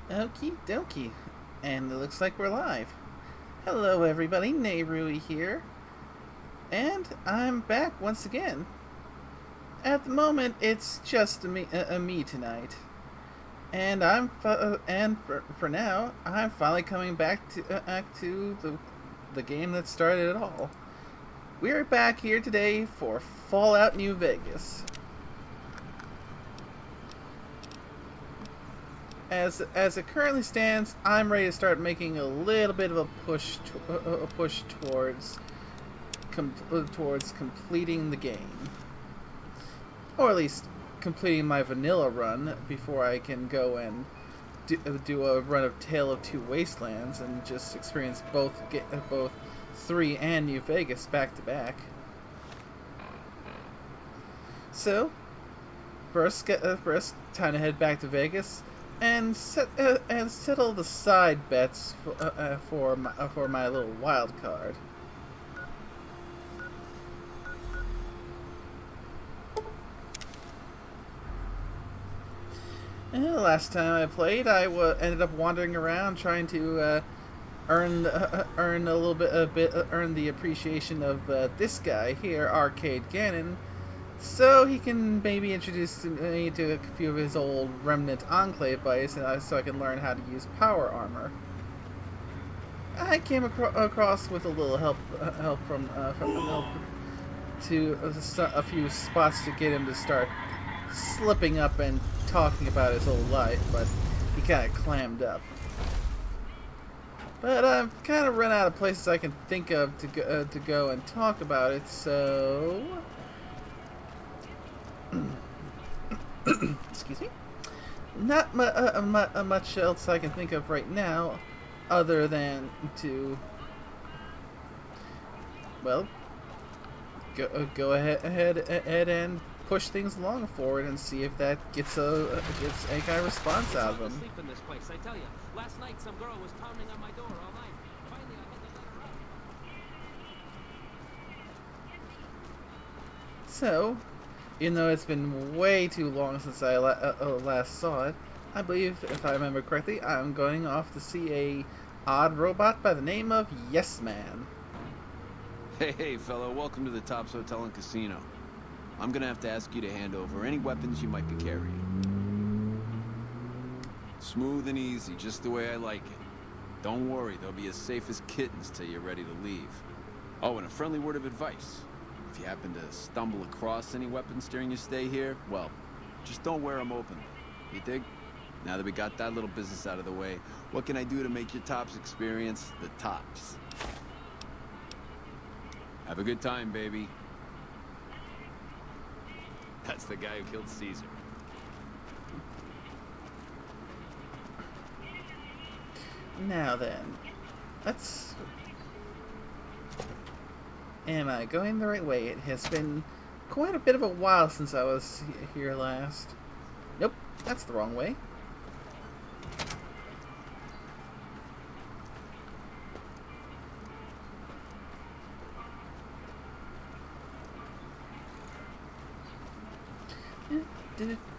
Okie dokie. And it looks like we're live. Hello, everybody. Neyrui here. And I'm back once again. At the moment, it's just me tonight. And for now, I'm finally coming back to the game that started it all. We're back here today for Fallout New Vegas. As it currently stands, I'm ready to start making a little bit of a push towards completing the game, or at least completing my vanilla run before I can go and do a run of Tale of Two Wastelands and just experience both 3 and New Vegas back to back. So, first, time to head back to Vegas and settle the side bets for my little wild card. And the last time I played, ended up wandering around trying to earn the appreciation of this guy here, Arcade Gannon, so he can maybe introduce me to a few of his old remnant Enclave buddies, so I can learn how to use power armor. I came across with a little help to a few spots to get him to start slipping up and talking about his old life, but he kind of clammed up. But I've kind of run out of places I can think of to go and talk about it, so excuse me. Not much else I can think of right now, other than to, well, go ahead and push things along forward and see if that gets any kind of response out of them. Sleep in this place, I tell you. Last night some girl was pounding on my door all night. Finally, I had to let her out. So, even though it's been way too long since I last saw it, I believe, if I remember correctly, I'm going off to see a odd robot by the name of Yes Man. Hey, fellow, welcome to the Tops Hotel and Casino. I'm gonna have to ask you to hand over any weapons you might be carrying. Smooth and easy, just the way I like it. Don't worry, they'll be as safe as kittens till you're ready to leave. Oh, and a friendly word of advice. If you happen to stumble across any weapons during your stay here, well, just don't wear them openly. You dig? Now that we got that little business out of the way, what can I do to make your Tops experience the tops? Have a good time, baby. That's the guy who killed Caesar. Now then, let's... Am I going the right way? It has been quite a bit of a while since I was here last. Nope, that's the wrong way.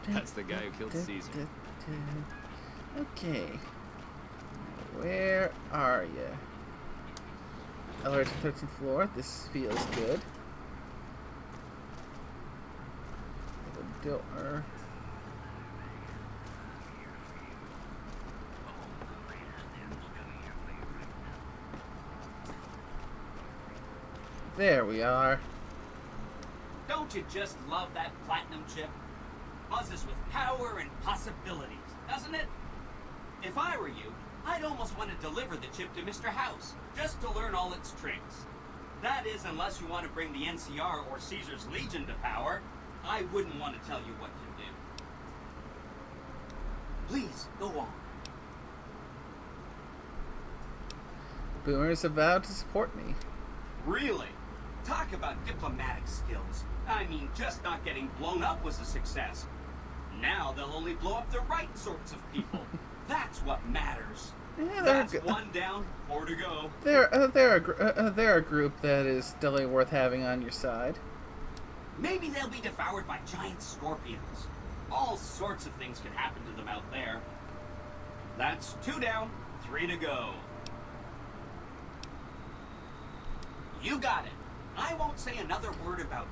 That's the guy who killed Caesar. Okay. Where are you? Elevator to 13th floor. This feels good. The door. There we are. Don't you just love that platinum chip? Buzzes with power and possibilities, doesn't it? If I were you, I'd almost want to deliver the chip to Mr. House, just to learn all its tricks. That is, unless you want to bring the NCR or Caesar's Legion to power. I wouldn't want to tell you what to do. Please, go on. Boomers have vowed to support me. Really? Talk about diplomatic skills. I mean, just not getting blown up was a success. Now they'll only blow up the right sorts of people. That's what matters. Yeah, That's one down, 4 to go. They're a group that is definitely worth having on your side. Maybe they'll be devoured by giant scorpions. All sorts of things could happen to them out there. That's 2 down, 3 to go. You got it. I won't say another word about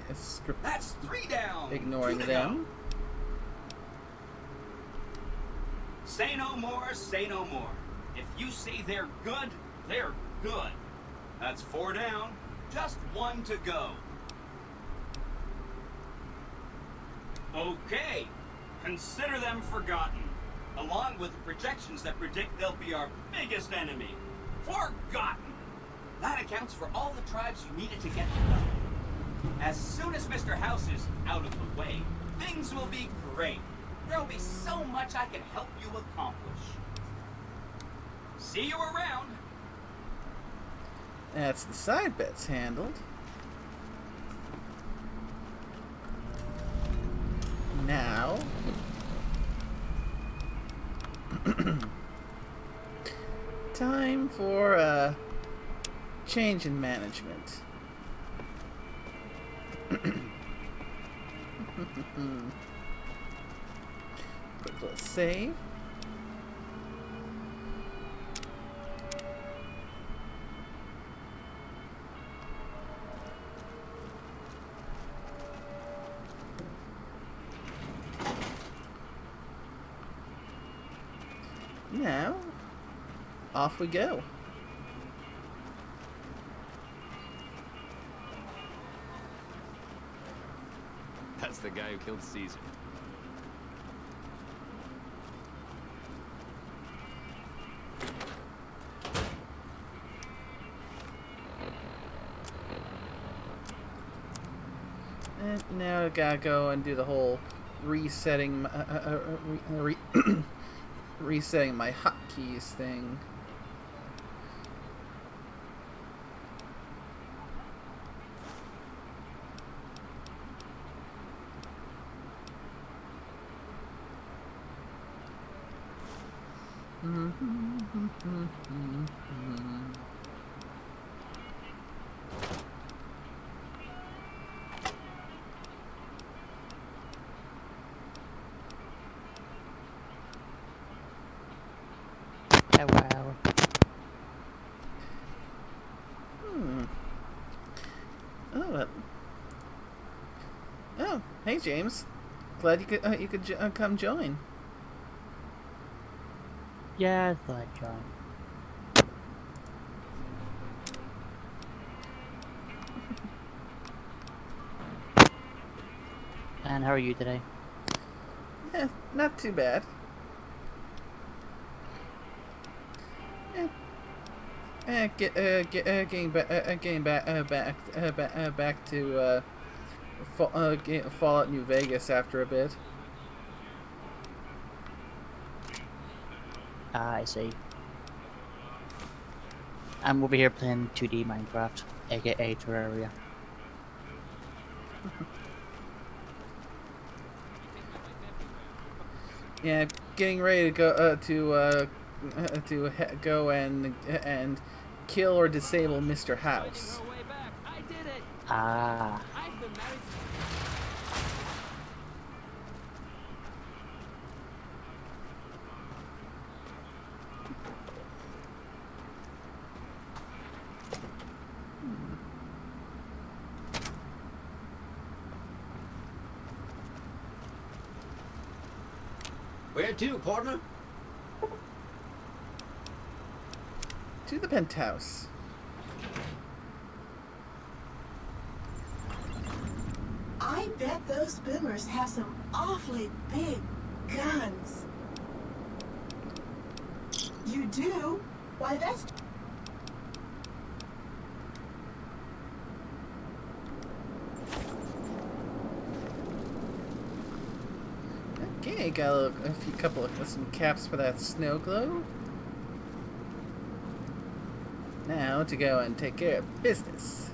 Yes, That's 3 down. ignoring 2 to them. go. Say no more, say no more. If you say they're good, they're good. That's 4 down, just 1 to go. Okay, consider them forgotten, along with the projections that predict they'll be our biggest enemy. Forgotten! That accounts for all the tribes you needed to get to know. As soon as Mr. House is out of the way, things will be great. There'll be so much I can help you accomplish. See you around. That's the side bets handled. Now, time for a change in management. Quick little save. Now, off we go. That's the guy who killed Caesar. And now I gotta go and do the whole resetting, resetting my hotkeys thing. Oh, wow. Oh, hey James. Glad you could come join. Yeah, I thought I'd join. And how are you today? Yeah, not too bad. Getting back to Fallout New Vegas after a bit. Ah, I see. I'm over here playing 2D Minecraft, aka Terraria. Yeah, getting ready to go go and kill or disable Mr. House. Her way back. I did it. Ah, I've been married. Where to, partner? To the penthouse. I bet those boomers have some awfully big guns. You do? Why, that's... Okay, got some caps for that snow globe. Now to go and take care of business.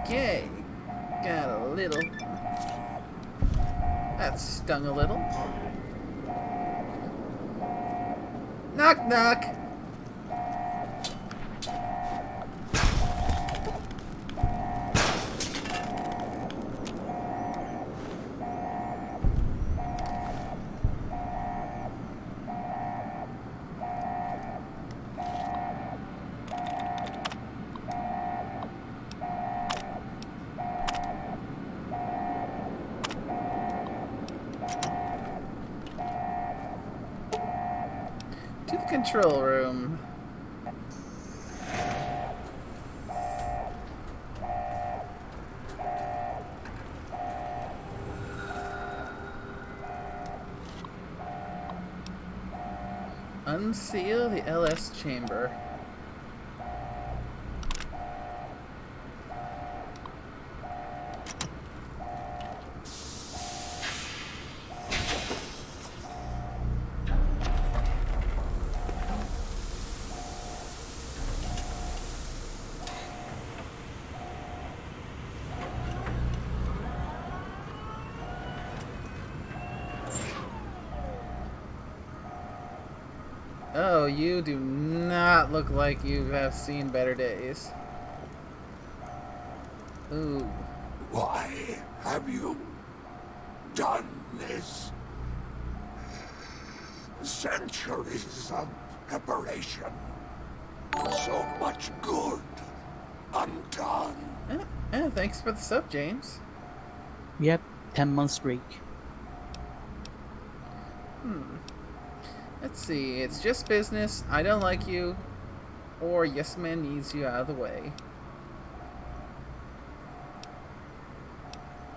Okay, got a little. That stung a little. Knock, knock. To the control room. Unseal the LS chamber. Oh, you do not look like you have seen better days. Ooh. Why have you done this? Centuries of preparation. So much good undone. Thanks for the sub, James. Yep, 10-month streak. Let's see, it's just business, I don't like you, or Yes Man needs you out of the way.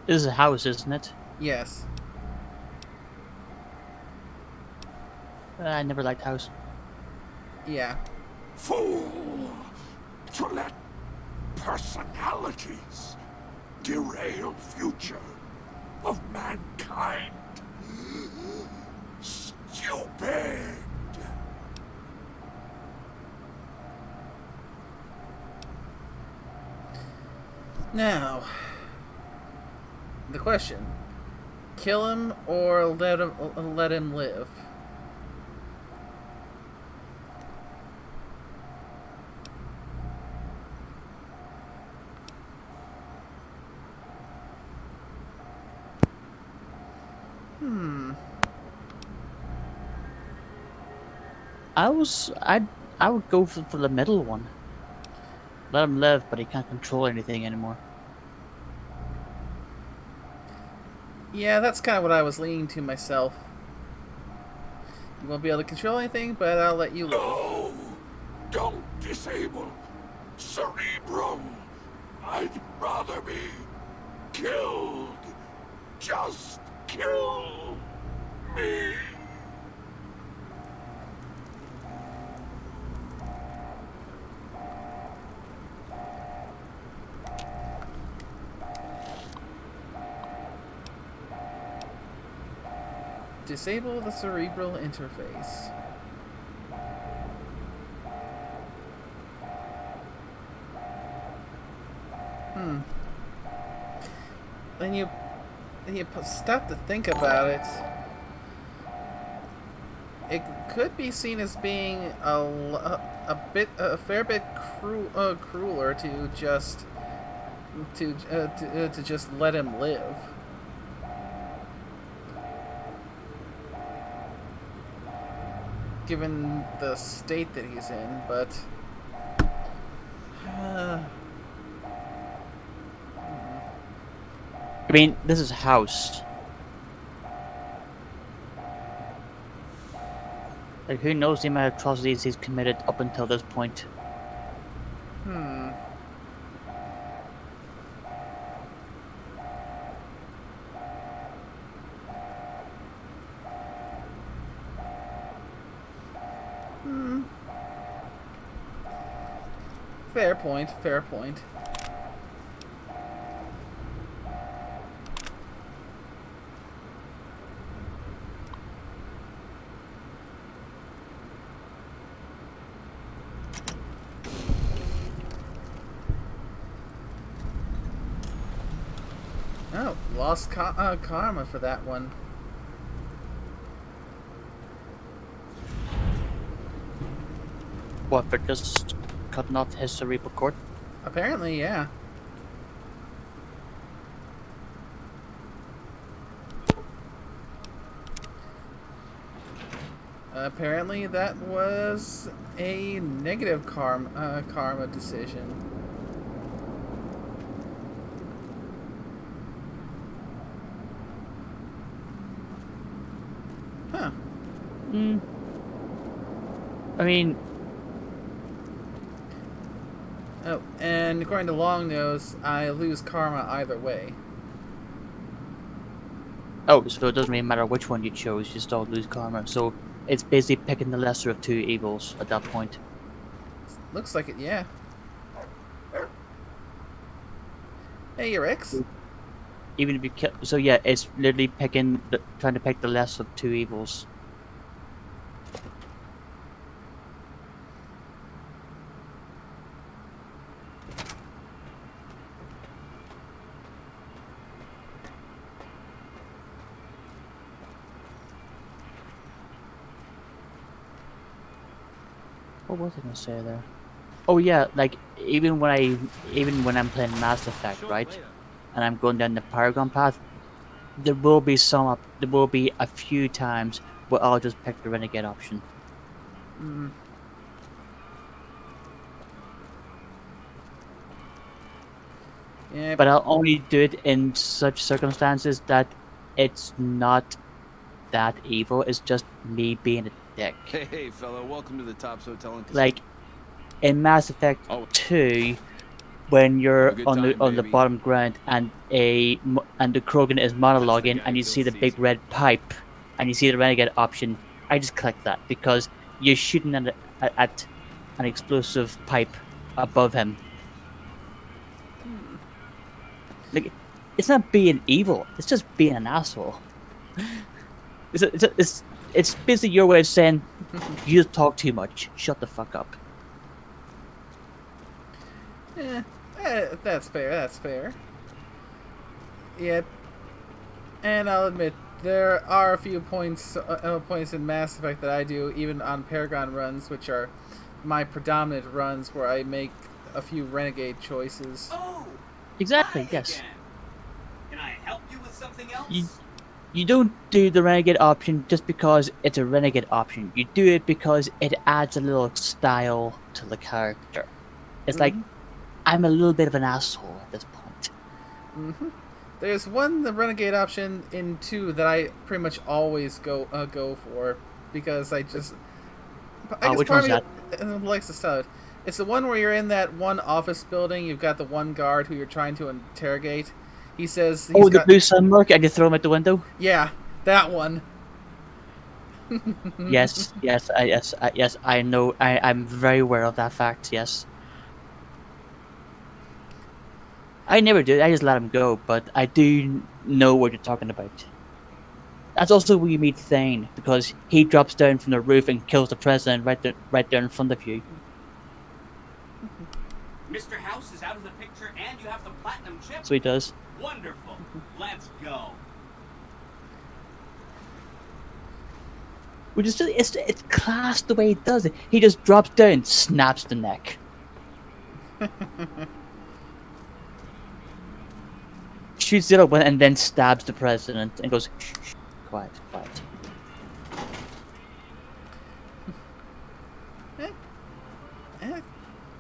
This is a house, isn't it? Yes. I never liked house. Yeah. Fool! To let personalities derail future of mankind. Stupid! Now, the question: kill him or let him live? I would go for the middle one. Let him live, but he can't control anything anymore. Yeah, that's kind of what I was leaning to myself. You won't be able to control anything, but I'll let you live. No! Don't disable Cerebral! I'd rather be killed. Just kill me. Disable the cerebral interface. When you stop to think about it, it could be seen as being a fair bit crueler to just let him live. Given the state that he's in, but I mean, this is a house. Like, who knows the amount of atrocities he's committed up until this point? Fair point, fair point. Oh, lost karma for that one. What, for just cutting off his cerebral cord? Apparently, yeah. Apparently, that was a negative karma decision. Huh. I mean, Oh, and according to Longnose, I lose karma either way. oh, so it doesn't really matter which one you chose, you still lose karma. So it's basically picking the lesser of two evils at that point. Looks like it, yeah. Hey, Rex. Even if you kill, so yeah, it's literally trying to pick the less of two evils. What was I gonna say there? Oh yeah, like even when I'm playing Mass Effect, Short right, later. and I'm going down the Paragon path, there will be a few times where I'll just pick the Renegade option. Yeah, But I'll only do it in such circumstances that it's not that evil. It's just me being a dick. Hey, fellow, welcome to the Tops Hotel and Casino. Like in Mass Effect Oh. 2, when you're Have a good on the time, on the baby. bottom ground and the Krogan is monologuing guy and you who see the killed big Caesar. red pipe and you see the Renegade option, I just click that because you're shooting at an explosive pipe above him. Like, it's not being evil. It's just being an asshole. It's basically your way of saying, you talk too much. Shut the fuck up. that's fair, that's fair. Yep. And I'll admit, there are a few points in Mass Effect that I do, even on Paragon runs, which are my predominant runs, where I make a few Renegade choices. Oh! Exactly, hi yes. again. Can I help you with something else? You don't do the Renegade option just because it's a Renegade option. You do it because it adds a little style to the character. It's like, I'm a little bit of an asshole at this point. There's the Renegade option in 2 that I pretty much always go for, because I guess which part one's of me likes the style. It's the one where you're in that one office building. You've got the one guard who you're trying to interrogate. He says, The blue sunmark, and you throw him out the window? yeah, that one. Yes, I know. I'm very aware of that fact, yes. I never did, I just let him go, but I do know what you're talking about. That's also where you meet Thane, because he drops down from the roof and kills the president right there in front of you. Mr. House is out of the picture and you have the platinum chip? So he does. Wonderful. Let's go. Which is just, it's class the way he does it. He just drops down, snaps the neck. Shoots the other one and then stabs the president and goes, shh, shh, quiet, quiet.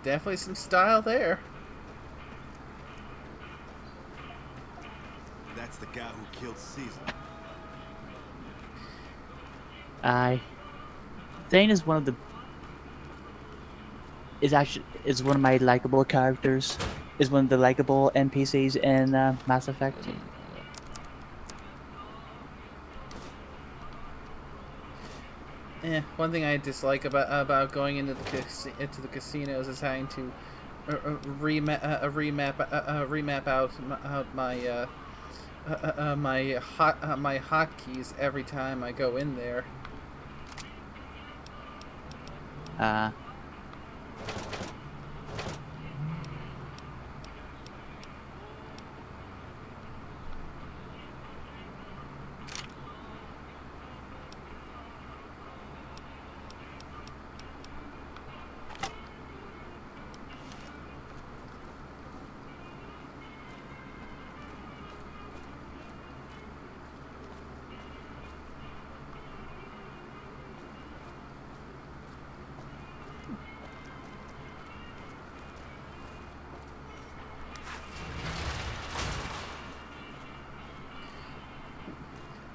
Definitely some style there. That's the guy who killed Caesar. Thane is one of the is one of my likable characters. Is one of the likable NPCs in Mass Effect. One thing I dislike about going into the casinos is having to remap out my hotkeys every time I go in there.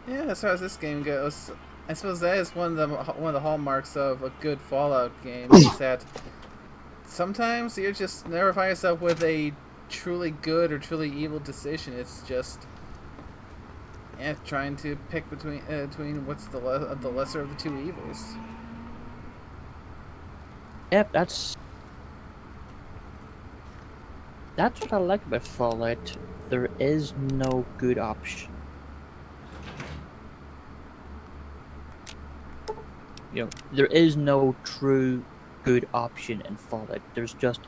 Yeah, as far as this game goes, I suppose that is one of the hallmarks of a good Fallout game is that sometimes you just never find yourself with a truly good or truly evil decision. It's just trying to pick between what's the lesser of the two evils. Yep, that's what I like about Fallout. There is no good option. You know, there is no true good option in Fallout. There's just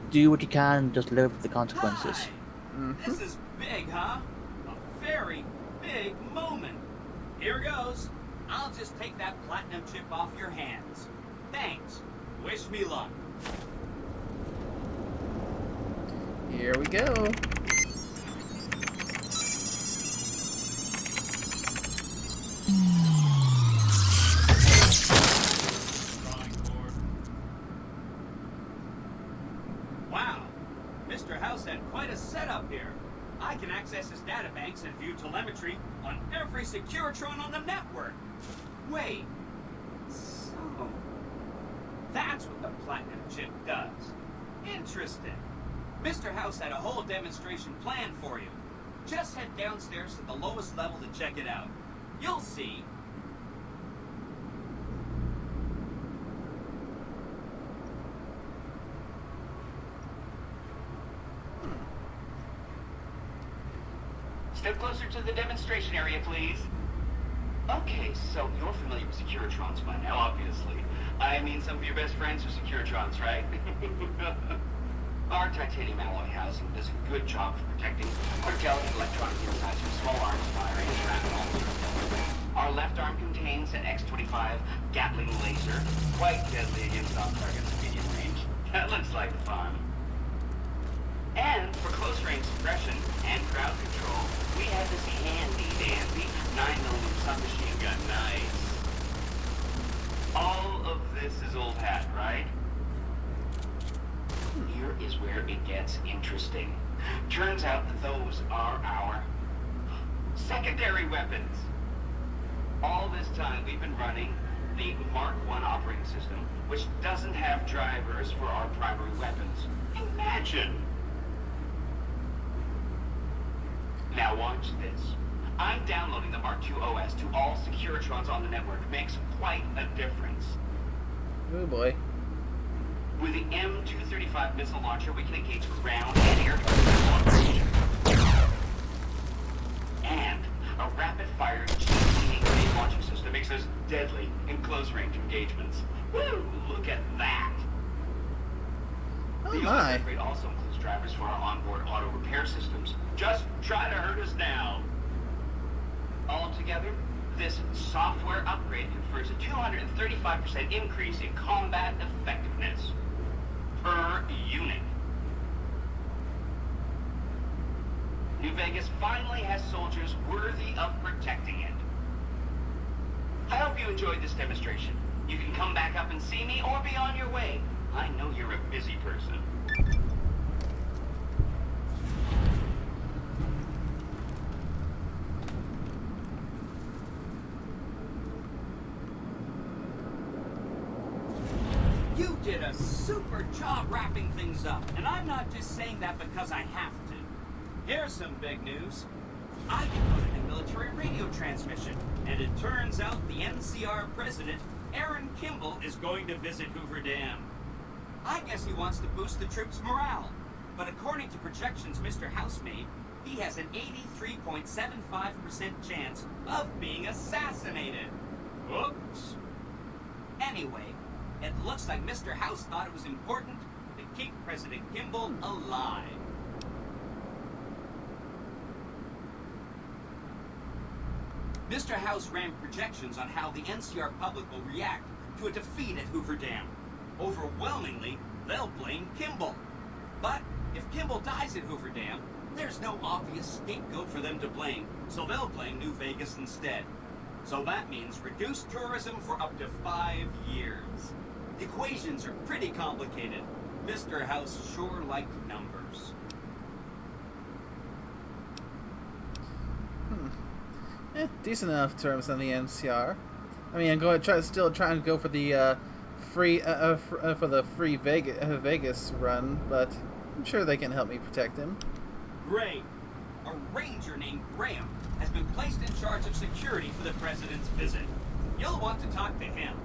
do what you can, just live with the consequences. This is big, huh? A very big moment. Here goes. I'll just take that platinum chip off your hands. Thanks. Wish me luck. Here we go. Wow. Mr. House had quite a setup here. I can access his databanks and view telemetry on every Securitron on the network. Wait. So, that's what the platinum chip does. Interesting. Mr. House had a whole demonstration planned for you. Just head downstairs to the lowest level to check it out. You'll see. Step closer to the demonstration area, please. Okay, so you're familiar with Securitrons by now, obviously. I mean, some of your best friends are Securitrons, right? Our titanium alloy housing does a good job of protecting our delicate electronic insides from small arms fire and shrapnel. Our left arm contains an X-25 Gatling laser, quite deadly against all targets at medium range. That looks like fun. And for close-range suppression and crowd control, we have this handy-dandy 9mm submachine gun. Nice. All of this is old hat, right? Here is where it gets interesting. Turns out that those are our secondary weapons. All this time we've been running the Mark I operating system, which doesn't have drivers for our primary weapons. Imagine! Now watch this. I'm downloading the Mark II OS to all Securitrons on the network. Makes quite a difference. Oh boy. With the M235 missile launcher, we can engage ground and air targets. And a rapid-fire GT grenade launching system makes us deadly in close-range engagements. Woo! Look at that! Oh the my. upgrade also includes drivers for our onboard auto repair systems. Just try to hurt us now. Altogether, this software upgrade confers a 235% increase in combat effectiveness per unit. New Vegas finally has soldiers worthy of protecting it. I hope you enjoyed this demonstration. You can come back up and see me or be on your way. I know you're a busy person. You did a super job wrapping things up, and I'm not just saying that because I have to. Here's some big news. I can put in a military radio transmission, and it turns out the NCR president, Aaron Kimball, is going to visit Hoover Dam. I guess he wants to boost the troops' morale, but according to projections Mr. House made, he has an 83.75% chance of being assassinated. Oops. Anyway, it looks like Mr. House thought it was important to keep President Kimball alive. Mr. House ran projections on how the NCR public will react to a defeat at Hoover Dam. Overwhelmingly, they'll blame Kimball. But if Kimball dies at Hoover Dam, there's no obvious scapegoat for them to blame, so they'll blame New Vegas instead. So that means reduced tourism for up to 5 years. The equations are pretty complicated. Mr. House sure liked numbers. Decent enough terms on the NCR. I mean, I'm still trying to go for the free Vegas run, but I'm sure they can help me protect him. Great. A ranger named Graham has been placed in charge of security for the president's visit. You'll want to talk to him.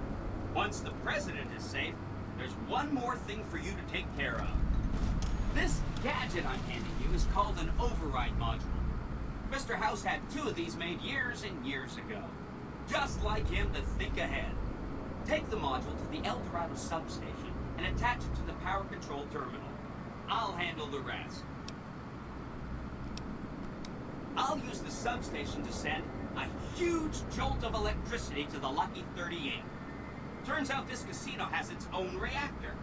Once the president is safe, there's one more thing for you to take care of. This gadget I'm handing you is called an override module. Mr. House had 2 of these made years and years ago. Just like him to think ahead. Take the module to the El Dorado substation and attach it to the power control terminal. I'll handle the rest. I'll use the substation to send a huge jolt of electricity to the Lucky 38. Turns out this casino has its own reactor.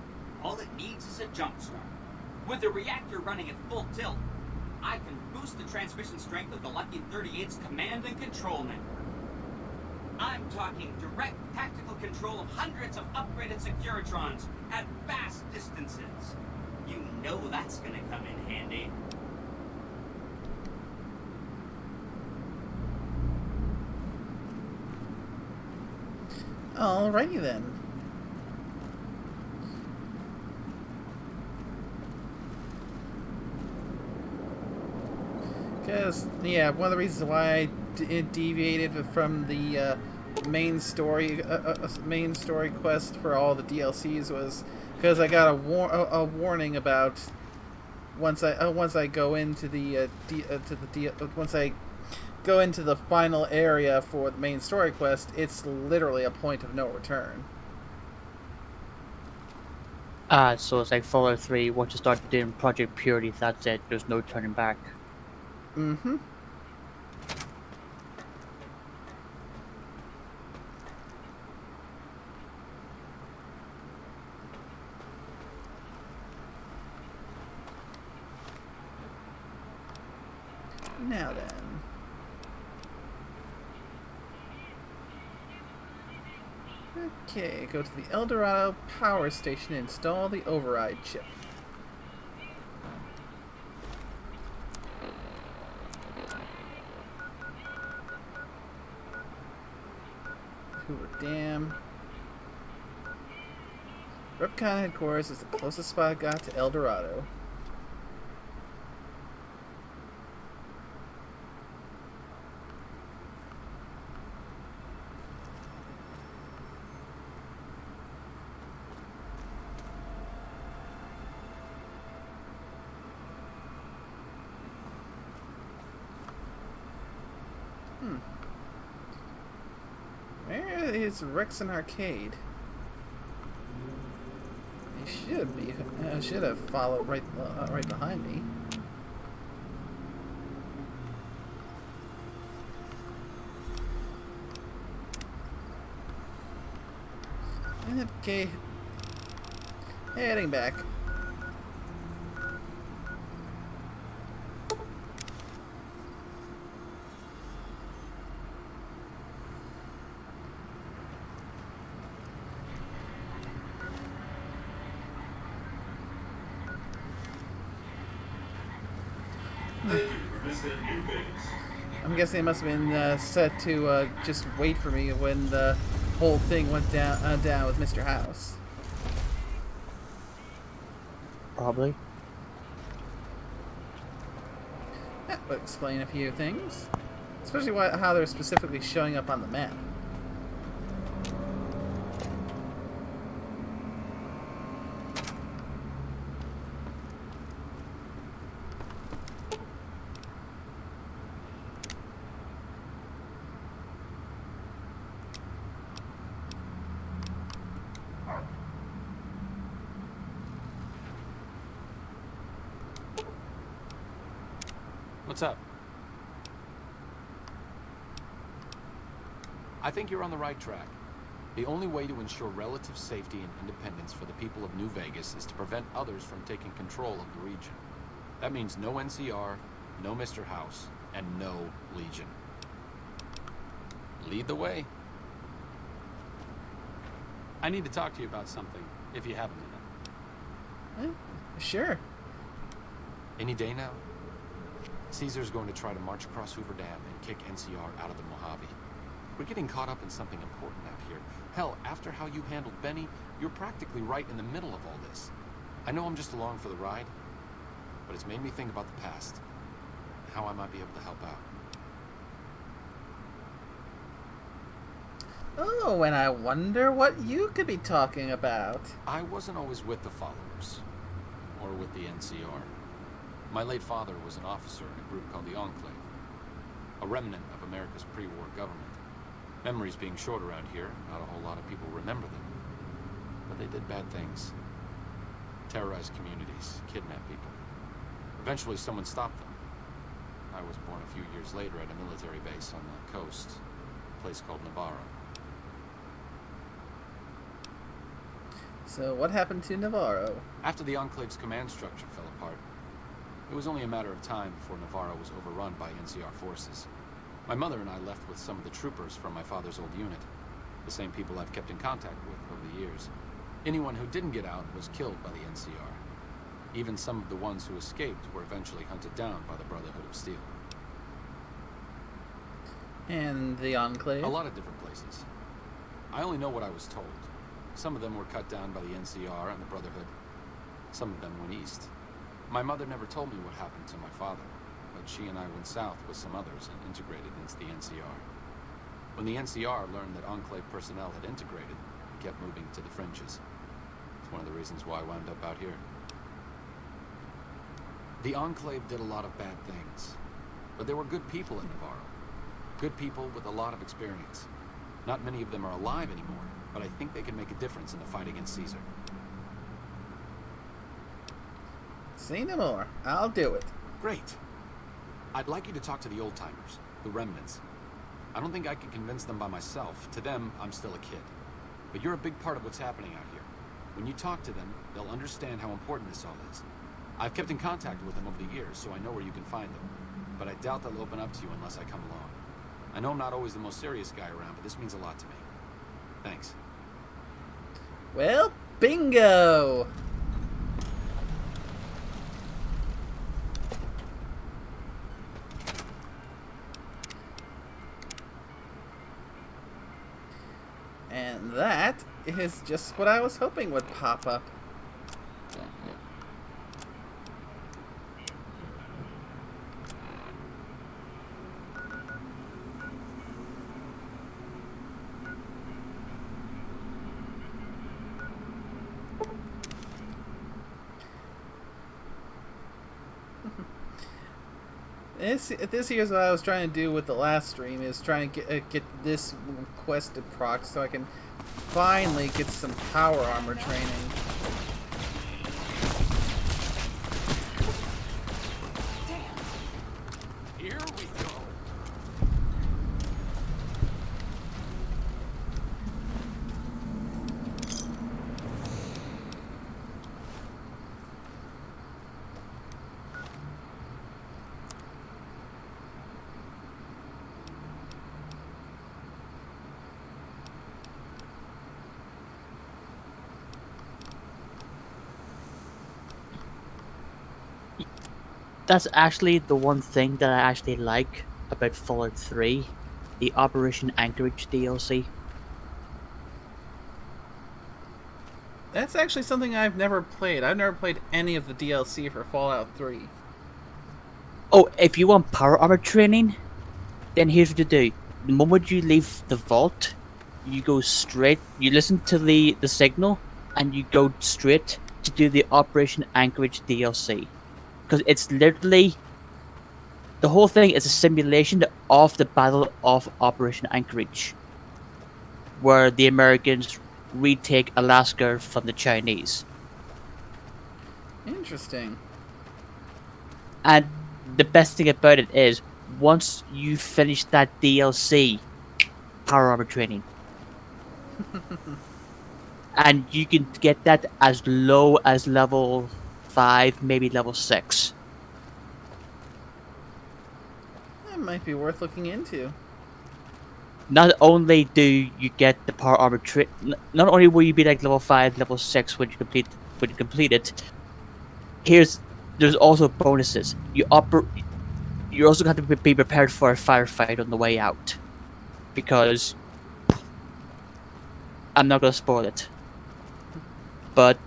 All it needs is a jump start. With the reactor running at full tilt, I can boost the transmission strength of the Lucky 38's command and control network. I'm talking direct tactical control of hundreds of upgraded Securitrons at vast distances. You know that's gonna come in handy. Alrighty then. Because, yeah, one of the reasons why I deviated from the main story quest for all the DLCs was because I got a warning about once I go into once I go into the final area for the main story quest, it's literally a point of no return. So it's like Fallout 3, once you start doing Project Purity, that's it, there's no turning back. Mm-hmm. Now then. Okay, go to the El Dorado power station and install the override chip. Hoover Dam. Repcon headquarters is the closest spot I got to El Dorado. Where is Rexon Arcade? He should be. Should have followed right behind me. Okay. Heading back. I'm guessing it must have been set to just wait for me when the whole thing went down with Mr. House. Probably. That would explain a few things. Especially how they're specifically showing up on the map. What's up? I think you're on the right track. The only way to ensure relative safety and independence for the people of New Vegas is to prevent others from taking control of the region. That means no NCR, no Mr. House, and no Legion. Lead the way. I need to talk to you about something, if you have a minute. Sure. Any day now? Caesar's going to try to march across Hoover Dam and kick NCR out of the Mojave. We're getting caught up in something important out here. Hell, after how you handled Benny, you're practically right in the middle of all this. I know I'm just along for the ride, but it's made me think about the past, and how I might be able to help out. Oh, and I wonder what you could be talking about. I wasn't always with the followers, or with the NCR. My late father was an officer in a group called the Enclave, a remnant of America's pre-war government. Memories being short around here, not a whole lot of people remember them. But they did bad things. Terrorized communities, kidnapped people. Eventually someone stopped them. I was born a few years later at a military base on the coast, a place called Navarro. So what happened to Navarro? After the Enclave's command structure fell apart, it was only a matter of time before Navarro was overrun by NCR forces. My mother and I left with some of the troopers from my father's old unit, the same people I've kept in contact with over the years. Anyone who didn't get out was killed by the NCR. Even some of the ones who escaped were eventually hunted down by the Brotherhood of Steel. And the Enclave? A lot of different places. I only know what I was told. Some of them were cut down by the NCR and the Brotherhood. Some of them went east. My mother never told me what happened to my father, but she and I went south with some others and integrated into the NCR. When the NCR learned that Enclave personnel had integrated, we kept moving to the fringes. It's one of the reasons why I wound up out here. The Enclave did a lot of bad things, but there were good people in Navarro. Good people with a lot of experience. Not many of them are alive anymore, but I think they can make a difference in the fight against Caesar. Say no more. I'll do it. Great. I'd like you to talk to the old-timers, the remnants. I don't think I can convince them by myself. To them, I'm still a kid. But you're a big part of what's happening out here. When you talk to them, they'll understand how important this all is. I've kept in contact with them over the years, so I know where you can find them. But I doubt they'll open up to you unless I come along. I know I'm not always the most serious guy around, but this means a lot to me. Thanks. Well, bingo! And that is just what I was hoping would pop up. This here's what I was trying to do with the last stream, is trying to get this quest to proc so I can finally get some power armor training. Here we go. That's actually the one thing that I actually like about Fallout 3, the Operation Anchorage DLC. That's actually something I've never played. I've never played any of the DLC for Fallout 3. Oh, if you want power armor training, then here's what you do. The moment you leave the vault, you go straight, you listen to the signal, and you go straight to do the Operation Anchorage DLC. Because it's literally, the whole thing is a simulation of the Battle of Operation Anchorage, where the Americans retake Alaska from the Chinese. Interesting. And the best thing about it is, once you finish that DLC, power armor training. And you can get that as low as level 5, maybe level 6. That might be worth looking into. Not only do you get the power armor not only will you be like level 5, level 6 when you complete it. There's also bonuses. You also have to be prepared for a firefight on the way out, because I'm not gonna spoil it. But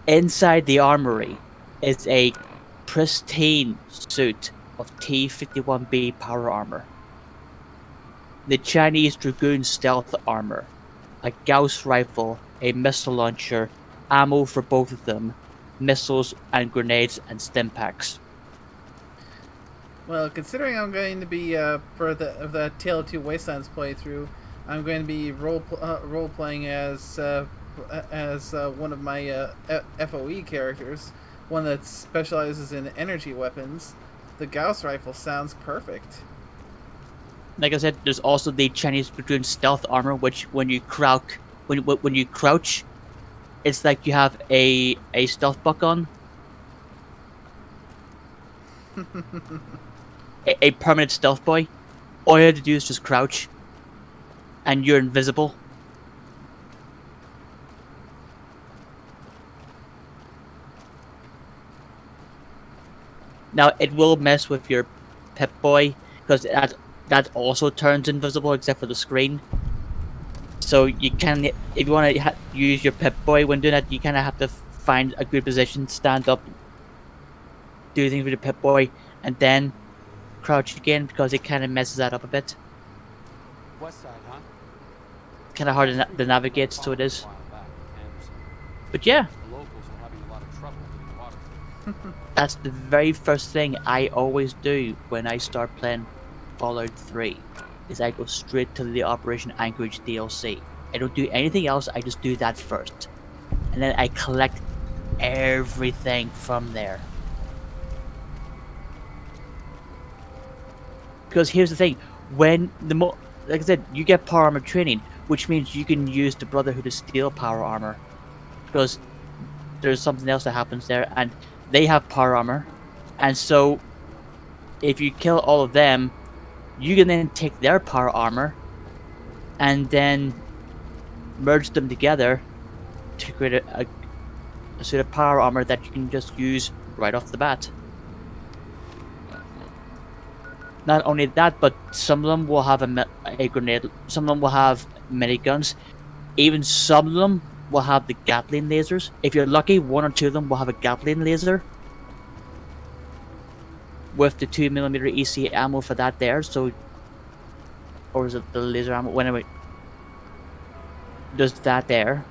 inside the armory is a pristine suit of T-51B power armor, the Chinese Dragoon stealth armor, a Gauss rifle, a missile launcher, ammo for both of them, missiles and grenades and stim packs. Well, considering I'm going to be for the Tale of Two Wastelands playthrough, I'm going to be role playing as one of my FOE characters, one that specializes in energy weapons. The Gauss rifle sounds perfect. Like I said, there's also the Chinese Dragoon stealth armor, which when you crouch, it's like you have a stealth buck on. a permanent stealth boy. All you have to do is just crouch, and you're invisible. Now it will mess with your Pip-Boy, because that also turns invisible except for the screen. So you can, if you want to use your Pip-Boy when doing that, you kind of have to find a good position, stand up, do things with your Pip-Boy, and then crouch again, because it kind of messes that up a bit. West side, huh? Kind of hard to navigate, so it is. But yeah, The locals are having a lot of trouble getting water. that's the very first thing I always do when I start playing Fallout 3, is I go straight to the Operation Anchorage DLC. I don't do anything else, I just do that first. And then I collect everything from there. Because here's the thing, when like I said, you get power armor training, which means you can use the Brotherhood of Steel power armor. Because there's something else that happens there, and they have power armor. And so, if you kill all of them, you can then take their power armor and then merge them together to create a suit of power armor that you can just use right off the bat. Not only that, but some of them will have a grenade, some of them will have miniguns, even some of them will have the Gatling lasers. If you're lucky, one or two of them will have a Gatling laser with the 2mm EC ammo for that there, so, or is it the laser ammo? Anyway, there's that there.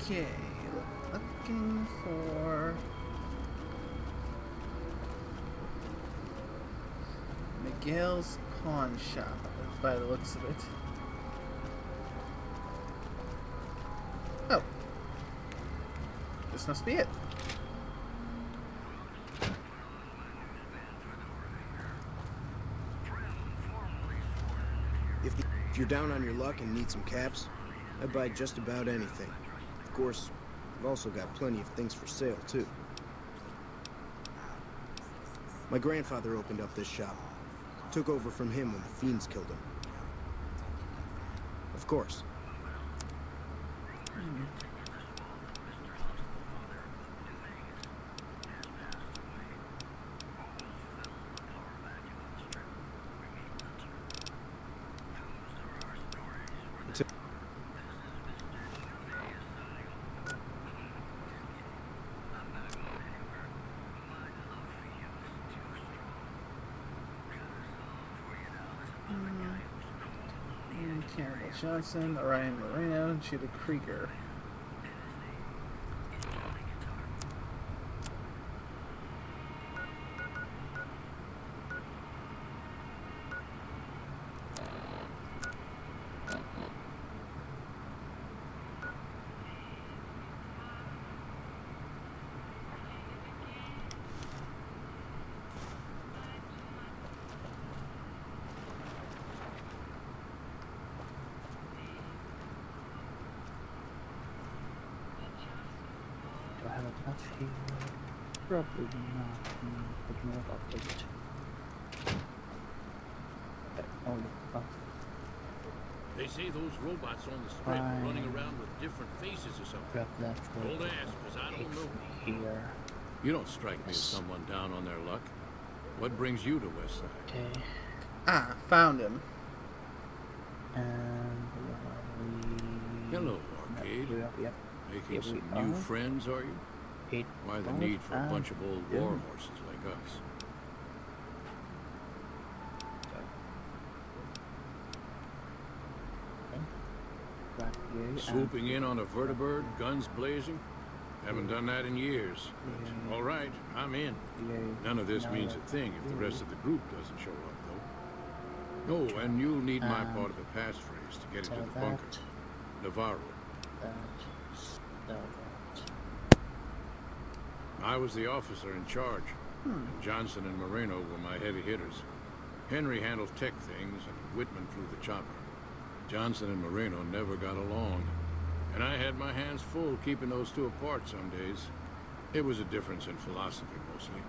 Okay, looking for Miguel's pawn shop, by the looks of it. Oh, this must be it. If you're down on your luck and need some caps, I'd buy just about anything. Of course, I've also got plenty of things for sale, too. My grandfather opened up this shop. Took over from him when the fiends killed him. Of course. Cannibal Johnson, Orion Moreno, and Judah Krieger. Do I have enough here? Probably not. But more of it. Oh. They say those robots on the strip are running around with different faces or something. Grab that for Don't ask, because I don't know. here. You don't strike me as someone down on their luck. What brings you to Westside? Okay. Ah, found him. And Hello, Arcade. Yep. Making some new friends, are you? Why the need for a bunch of old war horses like us? Swooping in on a vertibird, guns blazing? Haven't done that in years. But, all right, I'm in. None of this means a thing if the rest of the group doesn't show up, though. Oh, and you'll need my part of the passphrase to get into the bunker. Navarro. I was the officer in charge. And Johnson and Moreno were my heavy hitters. Henry handled tech things, and Whitman flew the chopper. Johnson and Moreno never got along, and I had my hands full keeping those two apart some days. It was a difference in philosophy, mostly.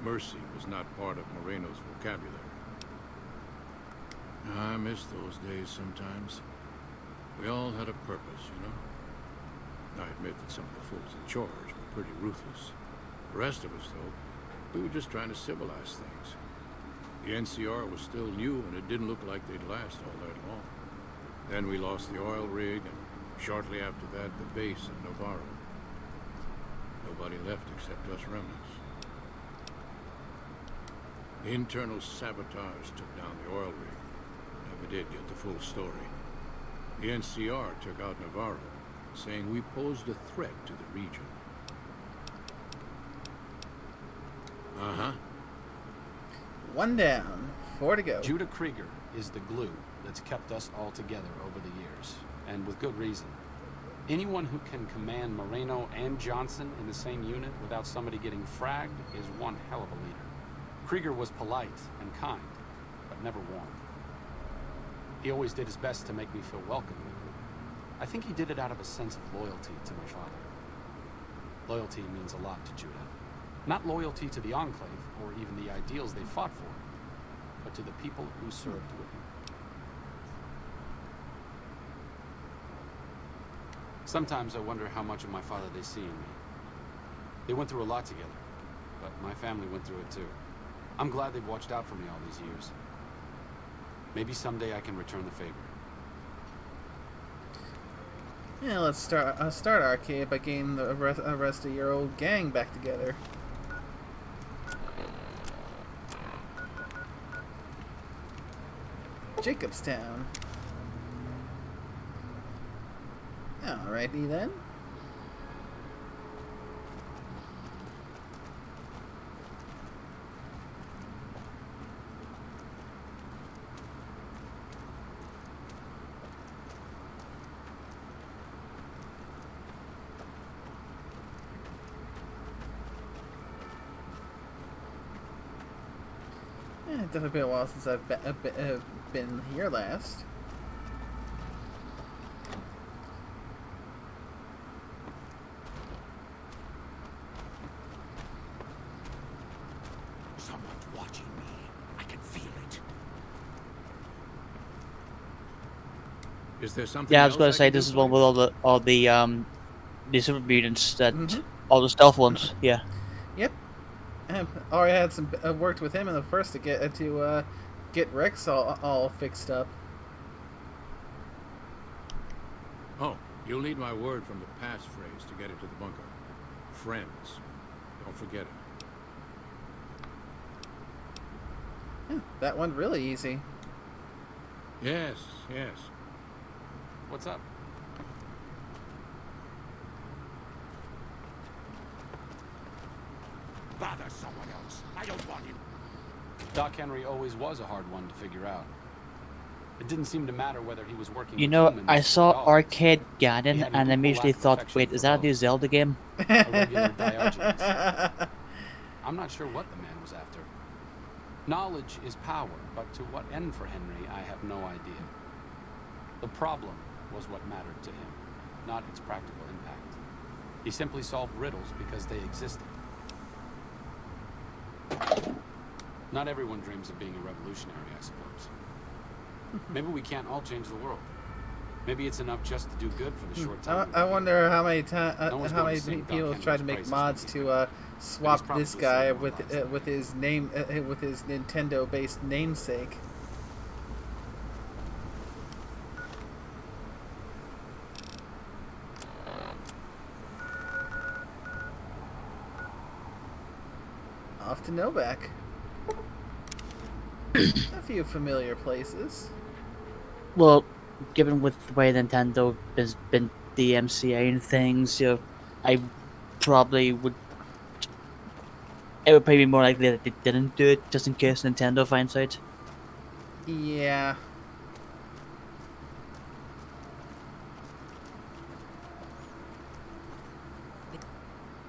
Mercy was not part of Moreno's vocabulary. I miss those days sometimes. We all had a purpose, you know? I admit that some of the folks in charge were pretty ruthless. The rest of us, though, we were just trying to civilize things. The NCR was still new, and it didn't look like they'd last all that long. Then we lost the oil rig, and shortly after that, the base at Navarro. Nobody left except us remnants. The internal sabotage took down the oil rig. Never did get the full story. The NCR took out Navarro, saying we posed a threat to the region. Uh-huh. One down, 4 to go. Judah Krieger is the glue that's kept us all together over the years, and with good reason. Anyone who can command Moreno and Johnson in the same unit without somebody getting fragged is one hell of a leader. Krieger was polite and kind, but never warm. He always did his best to make me feel welcome in the group. I think he did it out of a sense of loyalty to my father. Loyalty means a lot to Judah. Not loyalty to the Enclave, or even the ideals they fought for, but to the people who served with him. Sometimes I wonder how much of my father they see in me. They went through a lot together, but my family went through it too. I'm glad they've watched out for me all these years. Maybe someday I can return the favor. Yeah, let's start Arcade by getting the rest of your old gang back together. Jacobstown. Alrighty then. It's definitely been a while since I've been here last. Someone's watching me. I can feel it. Is there something? Yeah, I was going to say this is one with all the super mutants that all the stealth ones. Yeah. Yep. Already had some worked with him in the first to get Rex all fixed up. Oh, you'll need my word from the passphrase to get into the bunker. Friends. Don't forget it. Yeah, that one really easy. Yes, yes. What's up? Bother someone else. I don't want him. Doc Henry always was a hard one to figure out. It didn't seem to matter whether he was working You with know, humans I or saw dogs. Arcade He Ganon had an and equal immediately lack of thought, affection wait, for is that a both. new Zelda game? A regular Diogenes. I'm not sure what the man was after. Knowledge is power, but to what end for Henry, I have no idea. The problem was what mattered to him, not its practical impact. He simply solved riddles because they existed. Not everyone dreams of being a revolutionary, I suppose. Maybe we can't all change the world. Maybe it's enough just to do good for the short time. I wonder how many No one's how going many to sing Doc people Henry's tried to make praises mods when he's to swap probably this guy saying more lies with his name with his Nintendo-based namesake. Off to Novak. A few familiar places. Well, given with the way Nintendo has been DMCA and things, you know, I probably would. It would probably be more likely that they didn't do it just in case Nintendo finds out. Yeah.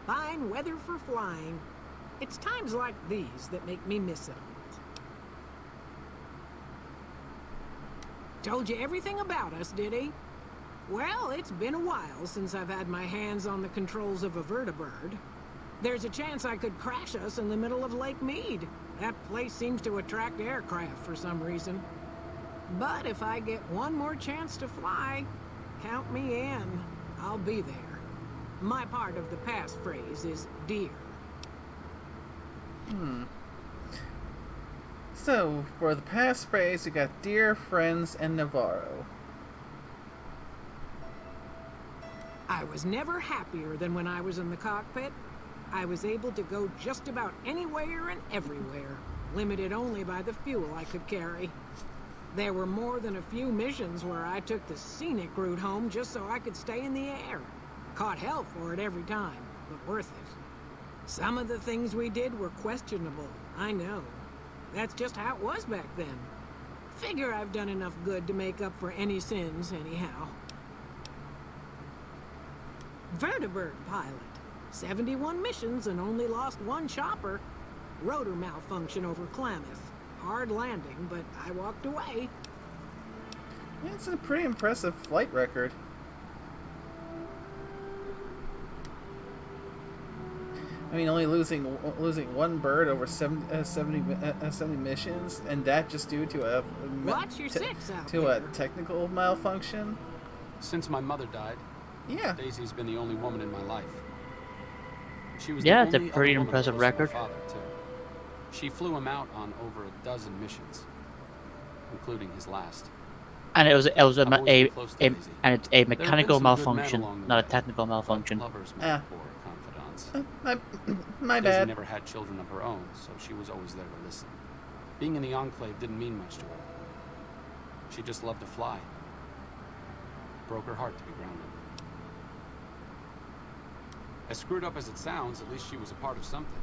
Fine weather for flying. It's times like these that make me miss it. Told you everything about us, did he? Well, it's been a while since I've had my hands on the controls of a vertibird. There's a chance I could crash us in the middle of Lake Mead. That place seems to attract aircraft for some reason. But if I get one more chance to fly, count me in. I'll be there. My part of the passphrase is dear. So, for the passphrase, we got Dear, Friends, and Navarro. I was never happier than when I was in the cockpit. I was able to go just about anywhere and everywhere, limited only by the fuel I could carry. There were more than a few missions where I took the scenic route home just so I could stay in the air. Caught hell for it every time, but worth it. Some of the things we did were questionable, I know. That's just how it was back then. Figure I've done enough good to make up for any sins, anyhow. Vertibird pilot. 71 missions and only lost one chopper. Rotor malfunction over Klamath. Hard landing, but I walked away. Yeah, it's a pretty impressive flight record. I mean, only losing one bird over 70 missions, and that just due to a Watch your six out to there. a technical malfunction. Since my mother died, Yeah. Daisy's been the only woman in my life. She was Yeah, the it's a only pretty other woman impressive close to my record. Father, too. She flew him out on over a dozen missions, including his last. And it was I've always been a close to Daisy. and it's a There have been mechanical some good men malfunction, along the not a way, technical but malfunction. Lovers make Ah. poor confidants. My Daisy bad. never had children of her own, so she was always there to listen. Being in the Enclave didn't mean much to her. She just loved to fly. Broke her heart to be grounded. As screwed up as it sounds, at least she was a part of something.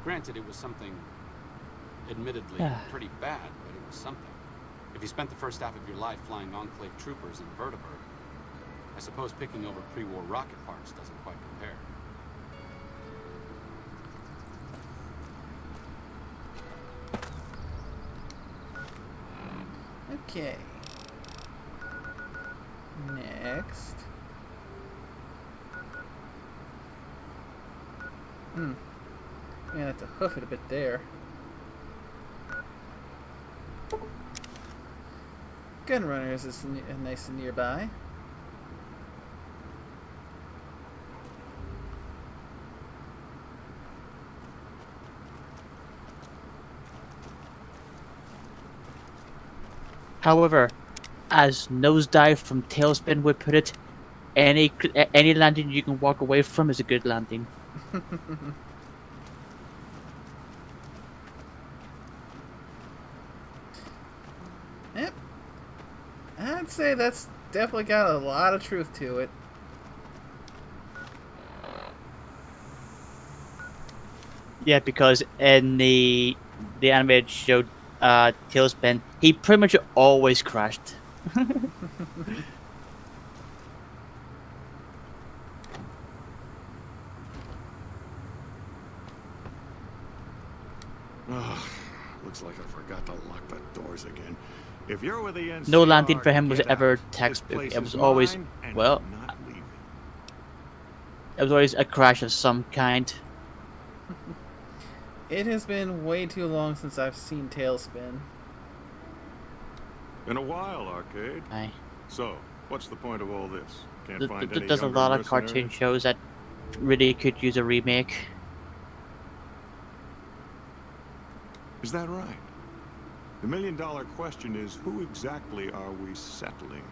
Granted, it was something admittedly pretty bad, but it was something. If you spent the first half of your life flying Enclave troopers in a vertibird, I suppose picking over pre-war rocket parts doesn't quite compare. Okay. Next. I'm gonna have to hoof it a bit there. Gunrunners is nice and nearby. However, as Nosedive from Tailspin would put it, any landing you can walk away from is a good landing. Yep. I'd say that's definitely got a lot of truth to it. Yeah, because in the animated show Tailspin, he pretty much always crashed. Looks like I forgot to lock the doors again. If you're with the NCR, No landing for him was get ever out. textbook. This It place was is always, mine, and well, I'm not leaving. it was always a crash of some kind. It has been way too long since I've seen Tailspin. Been a while, Arcade. Aye. So, what's the point of all this? Can't find any There's a younger lot of cartoon mercenaries? shows that really could use a remake. Is that right? The million-dollar question is, who exactly are we settling?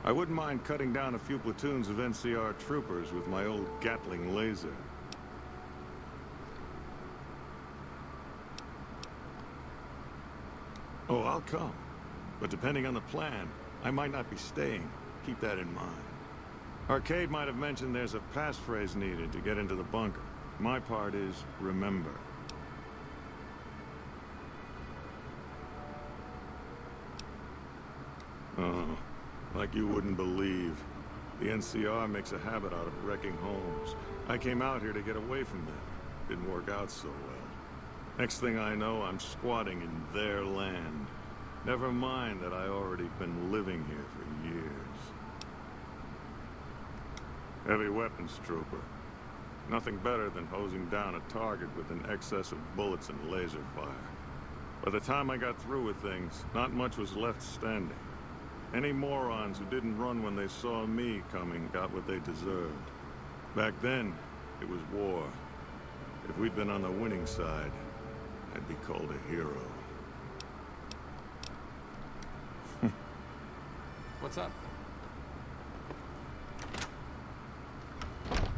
I wouldn't mind cutting down a few platoons of NCR troopers with my old Gatling laser. Oh, I'll come. But depending on the plan, I might not be staying. Keep that in mind. Arcade might have mentioned there's a passphrase needed to get into the bunker. My part is remember. Oh, like you wouldn't believe. The NCR makes a habit out of wrecking homes. I came out here to get away from them. Didn't work out so well. Next thing I know, I'm squatting in their land. Never mind that I already been living here for years. Heavy weapons trooper. Nothing better than hosing down a target with an excess of bullets and laser fire. By the time I got through with things, not much was left standing. Any morons who didn't run when they saw me coming got what they deserved. Back then, it was war. If we'd been on the winning side, I'd be called a hero. What's up?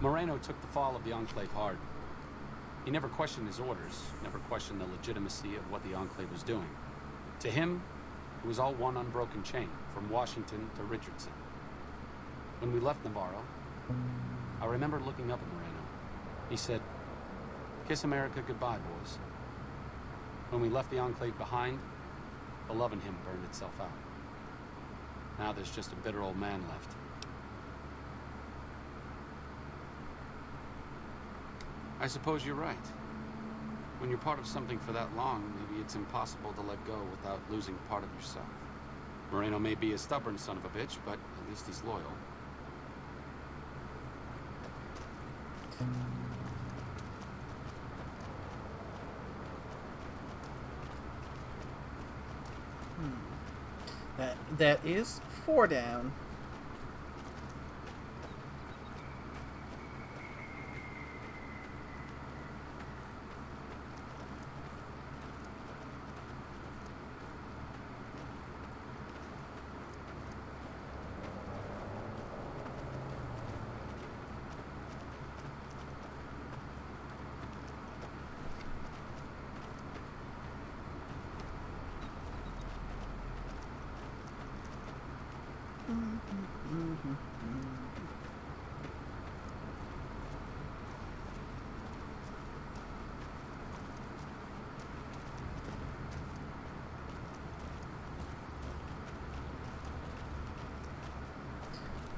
Moreno took the fall of the Enclave hard. He never questioned his orders, never questioned the legitimacy of what the Enclave was doing. To him, it was all one unbroken chain, from Washington to Richardson. When we left Navarro, I remember looking up at Moreno. He said, "Kiss America goodbye, boys." When we left the Enclave behind, the love in him burned itself out. Now there's just a bitter old man left. I suppose you're right. When you're part of something for that long, maybe it's impossible to let go without losing part of yourself. Moreno may be a stubborn son of a bitch, but at least he's loyal. That is 4 down.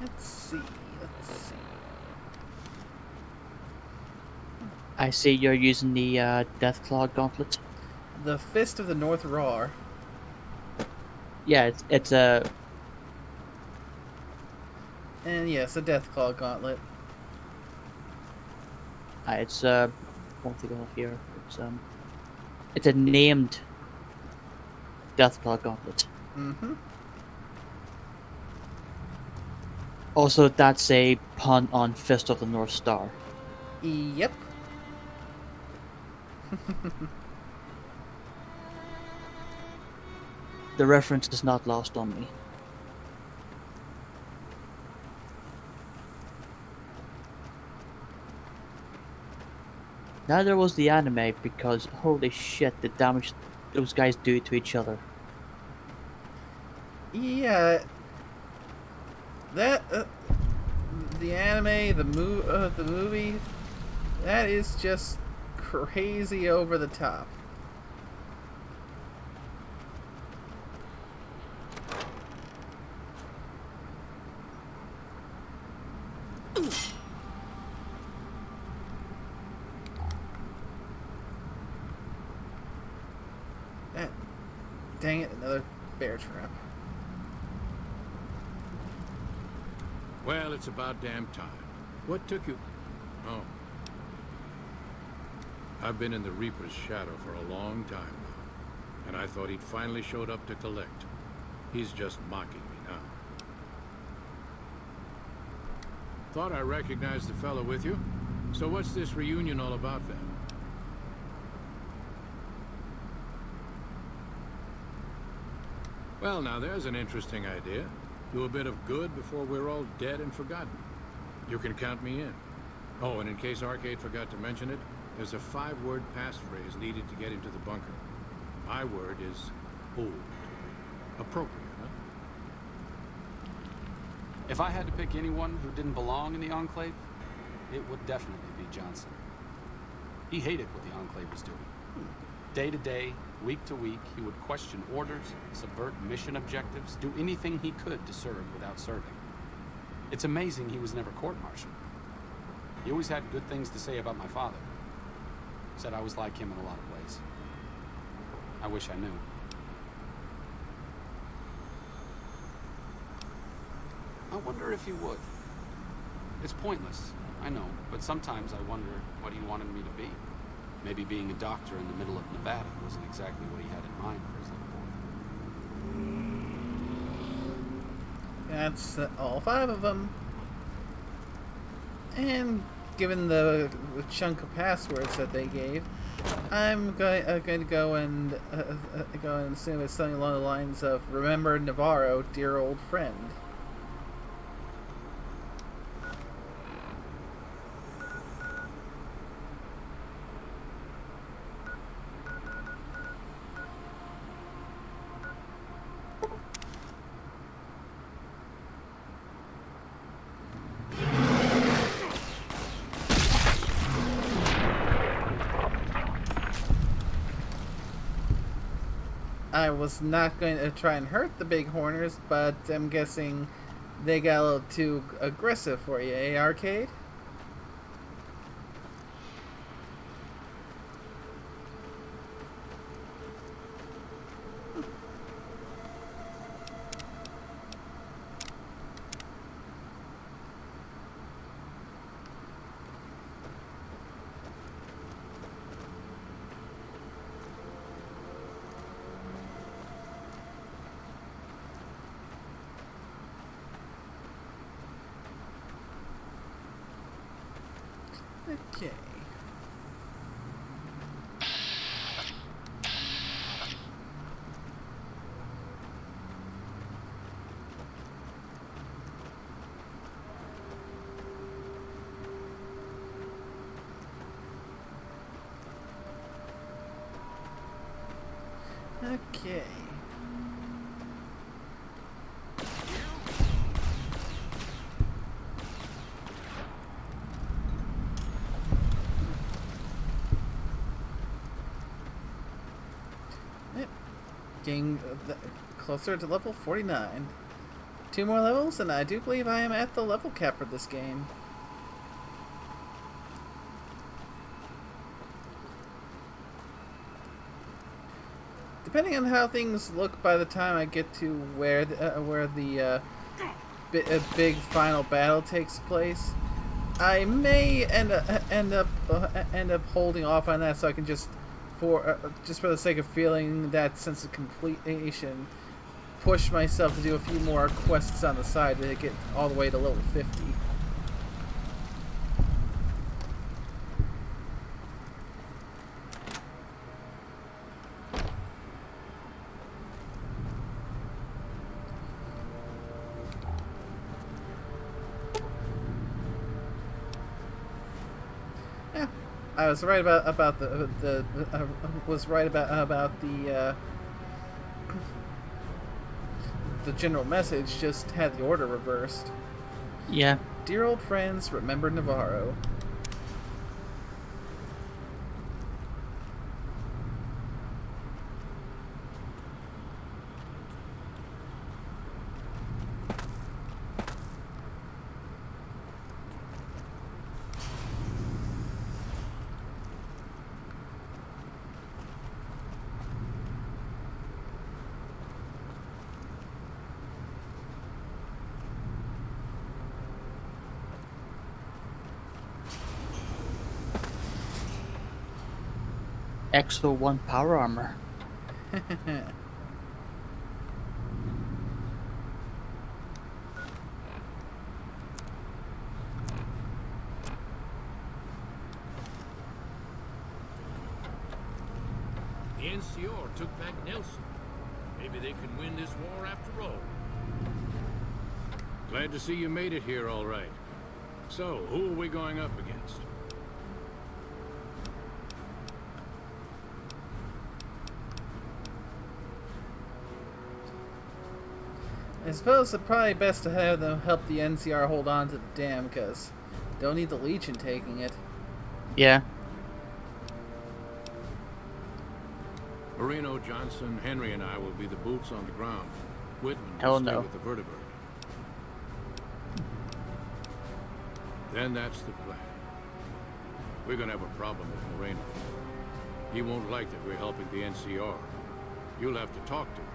Let's see. I see you're using the Deathclaw Gauntlet. The Fist of the North Roar. Yeah, it's a... And yes, a Deathclaw Gauntlet. It's won't think of here. It's a named Deathclaw Gauntlet. Mm-hmm. Also, that's a pun on Fist of the North Star. Yep. The reference is not lost on me. Neither was the anime because holy shit the damage those guys do to each other. Yeah, that the anime, the movie, that is just crazy over the top. Dang it, another bear trap. Well, it's about damn time. What took you... Oh. I've been in the Reaper's shadow for a long time now, and I thought he'd finally showed up to collect. He's just mocking me now. Thought I recognized the fellow with you. So what's this reunion all about then? Well, now there's an interesting idea. Do a bit of good before we're all dead and forgotten. You can count me in. Oh, and in case Arcade forgot to mention it, there's a 5-word passphrase needed to get into the bunker. My word is old. Appropriate, huh? If I had to pick anyone who didn't belong in the Enclave, it would definitely be Johnson. He hated what the Enclave was doing. Day to day, week to week, he would question orders, subvert mission objectives, do anything he could to serve without serving. It's amazing he was never court-martialed. He always had good things to say about my father. Said I was like him in a lot of ways. I wish I knew. I wonder if he would. It's pointless, I know, but sometimes I wonder what he wanted me to be. Maybe being a doctor in the middle of Nevada wasn't exactly what he had in mind for his little boy. That's all 5 of them. And given the chunk of passwords that they gave, I'm going to go and assume it's something along the lines of "Remember Navarro, dear old friend." I was not going to try and hurt the big horners, but I'm guessing they got a little too aggressive for you, eh, Arcade? Okay. Okay. Getting closer to level 49. 2 more levels, and I do believe I am at the level cap for this game. Depending on how things look by the time I get to where the big final battle takes place, I may end up holding off on that so I can just for the sake of feeling that sense of completion, push myself to do a few more quests on the side to get all the way to level 50. I was right about the was right about the general message. Just had the order reversed. Yeah. Dear old friends, remember Navarro. Exo 1 power armor. The NCR took back Nelson. Maybe they can win this war after all. Glad to see you made it here all right. So, who are we going up against? I suppose it's probably best to have them help the NCR hold on to the dam, because don't need the Legion taking it. Yeah. Moreno, Johnson, Henry, and I will be the boots on the ground. Whitman Hell will stay no. with the vertibird. Then that's the plan. We're gonna have a problem with Moreno. He won't like that we're helping the NCR. You'll have to talk to him.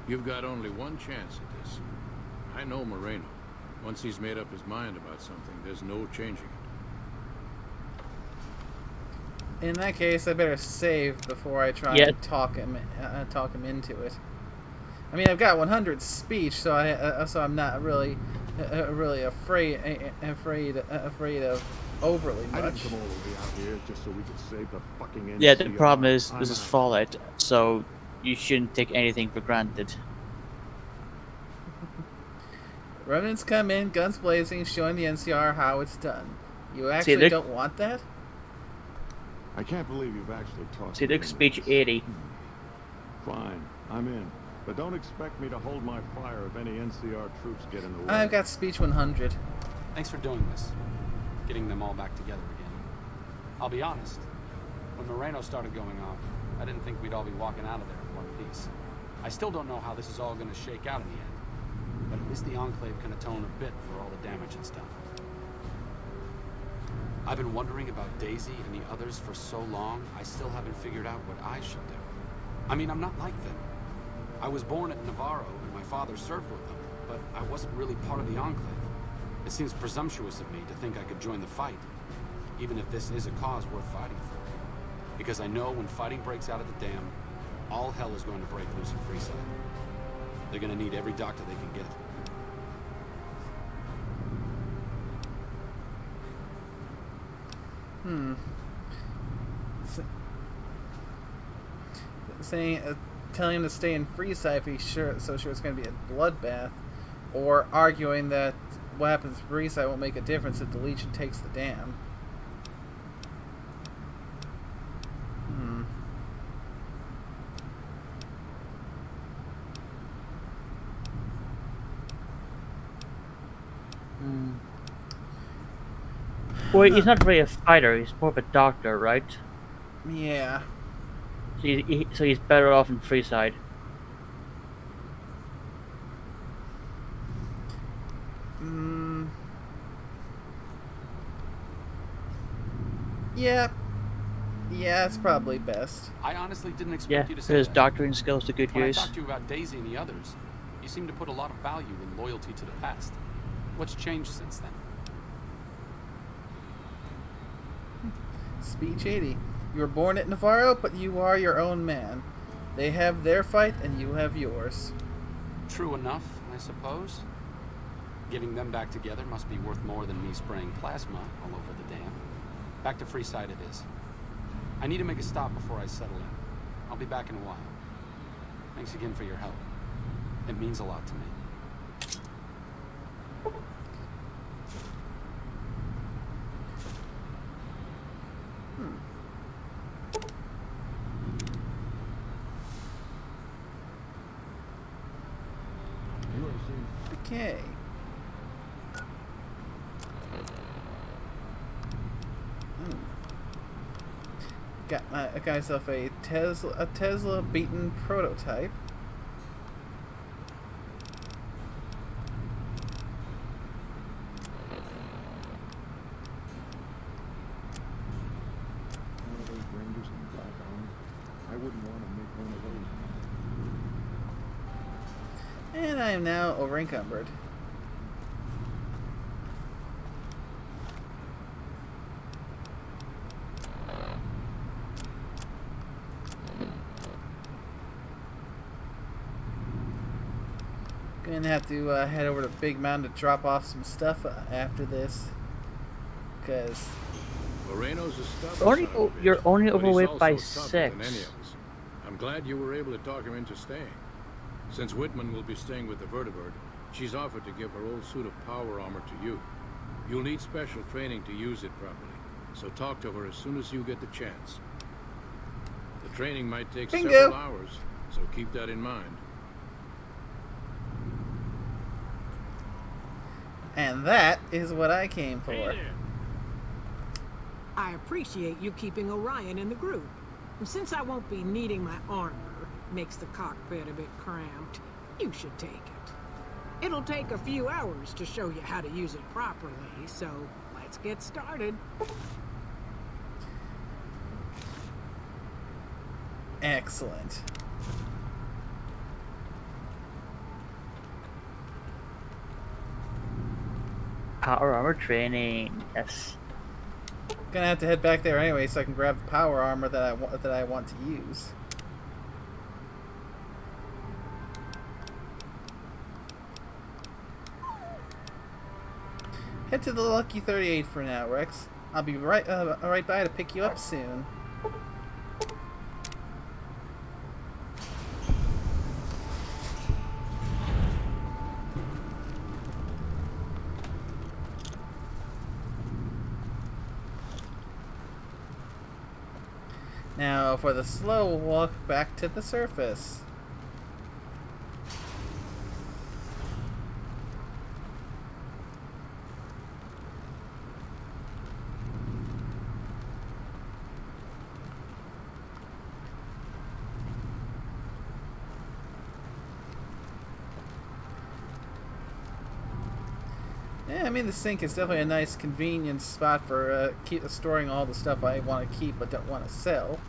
You've got only one chance at this. I know Moreno. Once he's made up his mind about something, there's no changing it. In that case, I better save before I try and talk him into it. I mean, I've got 100 speech, so I'm not really afraid of overly much. I didn't come all the way out here just so we could save the fucking NCR. Yeah, the problem is this is Fallout, so you shouldn't take anything for granted. Remnants come in, guns blazing, showing the NCR how it's done. You actually don't want that? I can't believe you've actually talked. See, look, speech 80. Fine, I'm in. But don't expect me to hold my fire if any NCR troops get in the way. I've got speech 100. Thanks for doing this. Getting them all back together again. I'll be honest. When Moreno started going off, I didn't think we'd all be walking out of there in one piece. I still don't know how this is all going to shake out in the end. But at least the Enclave can atone a bit for all the damage it's done. I've been wondering about Daisy and the others for so long, I still haven't figured out what I should do. I mean, I'm not like them. I was born at Navarro and my father served with them, but I wasn't really part of the Enclave. It seems presumptuous of me to think I could join the fight, even if this is a cause worth fighting for. Because I know when fighting breaks out at the dam, all hell is going to break loose in Freeside. They're going to need every doctor they can get. Telling him to stay in Freeside if he's sure it's going to be a bloodbath, or arguing that what happens in Freeside won't make a difference if the Legion takes the dam. Well, he's not really a fighter, he's more of a doctor, right? Yeah. So he's better off in Freeside. Yeah. Yeah, it's probably best. I honestly didn't expect you to say his that. doctoring skills to good When use. I talked to you about Daisy and the others, you seem to put a lot of value in loyalty to the past. What's changed since then? Speech 80. You were born at Navarro, but you are your own man. They have their fight, and you have yours. True enough, I suppose. Getting them back together must be worth more than me spraying plasma all over the dam. Back to Freeside it is. I need to make a stop before I settle in. I'll be back in a while. Thanks again for your help. It means a lot to me. Okay. Got myself a Tesla beaten prototype. One of those Rangers in black armor. I wouldn't want to make one of those. And I am now over encumbered. Gonna have to head over to Big Mountain to drop off some stuff after this, because Moreno's a stubborn son of a bitch, you're only but he's overweight by also tougher than 6. any of us. I'm glad you were able to talk him into staying. Since Whitman will be staying with the Vertibird, she's offered to give her old suit of power armor to you. You'll need special training to use it properly, so talk to her as soon as you get the chance. The training might take Bingo. several hours, so keep that in mind. and that is what I came for. I appreciate you keeping Orion in the group. And since I won't be needing my armor, makes the cockpit a bit cramped, you should take it. It'll take a few hours to show you how to use it properly, so let's get started. Excellent. Power armor training, yes. Gonna have to head back there anyway, so I can grab the power armor that I want to use. Head to the Lucky 38 for now, Rex. I'll be right by to pick you up soon. Now for the slow walk back to the surface. Yeah, I mean the sink is definitely a nice, convenient spot for storing all the stuff I want to keep but don't want to sell.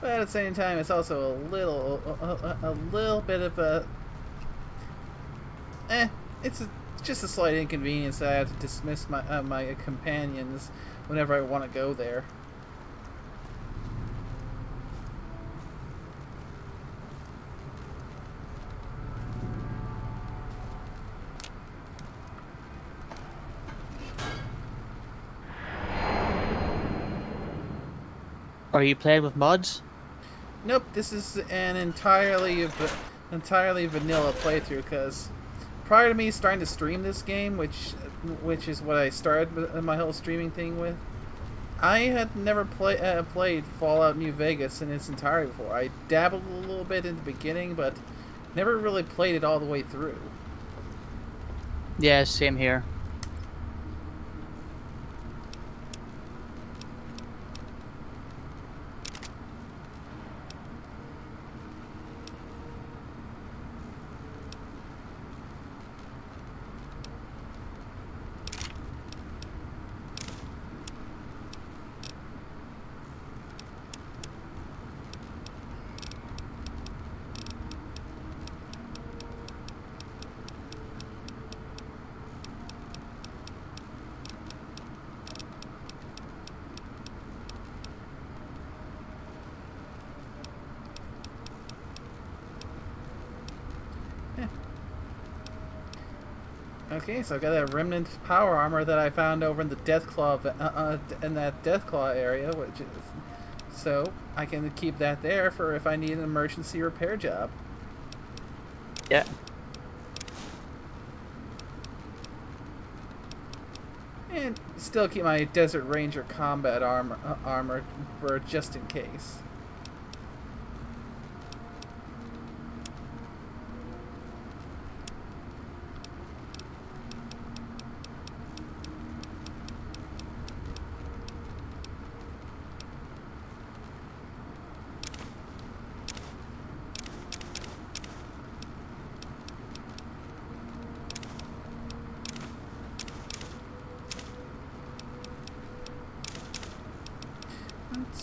But at the same time, it's also a little bit of a it's just a slight inconvenience that I have to dismiss my my companions whenever I want to go there. Are you playing with mods? Nope, this is an entirely vanilla playthrough, because prior to me starting to stream this game, which is what I started my whole streaming thing with, I had never played Fallout New Vegas in its entirety before. I dabbled a little bit in the beginning, but never really played it all the way through. Yeah, same here. Okay, so I got that remnant power armor that I found over in the Deathclaw, in that Deathclaw area, which is, so I can keep that there for if I need an emergency repair job. Yeah. And still keep my Desert Ranger combat armor for just in case.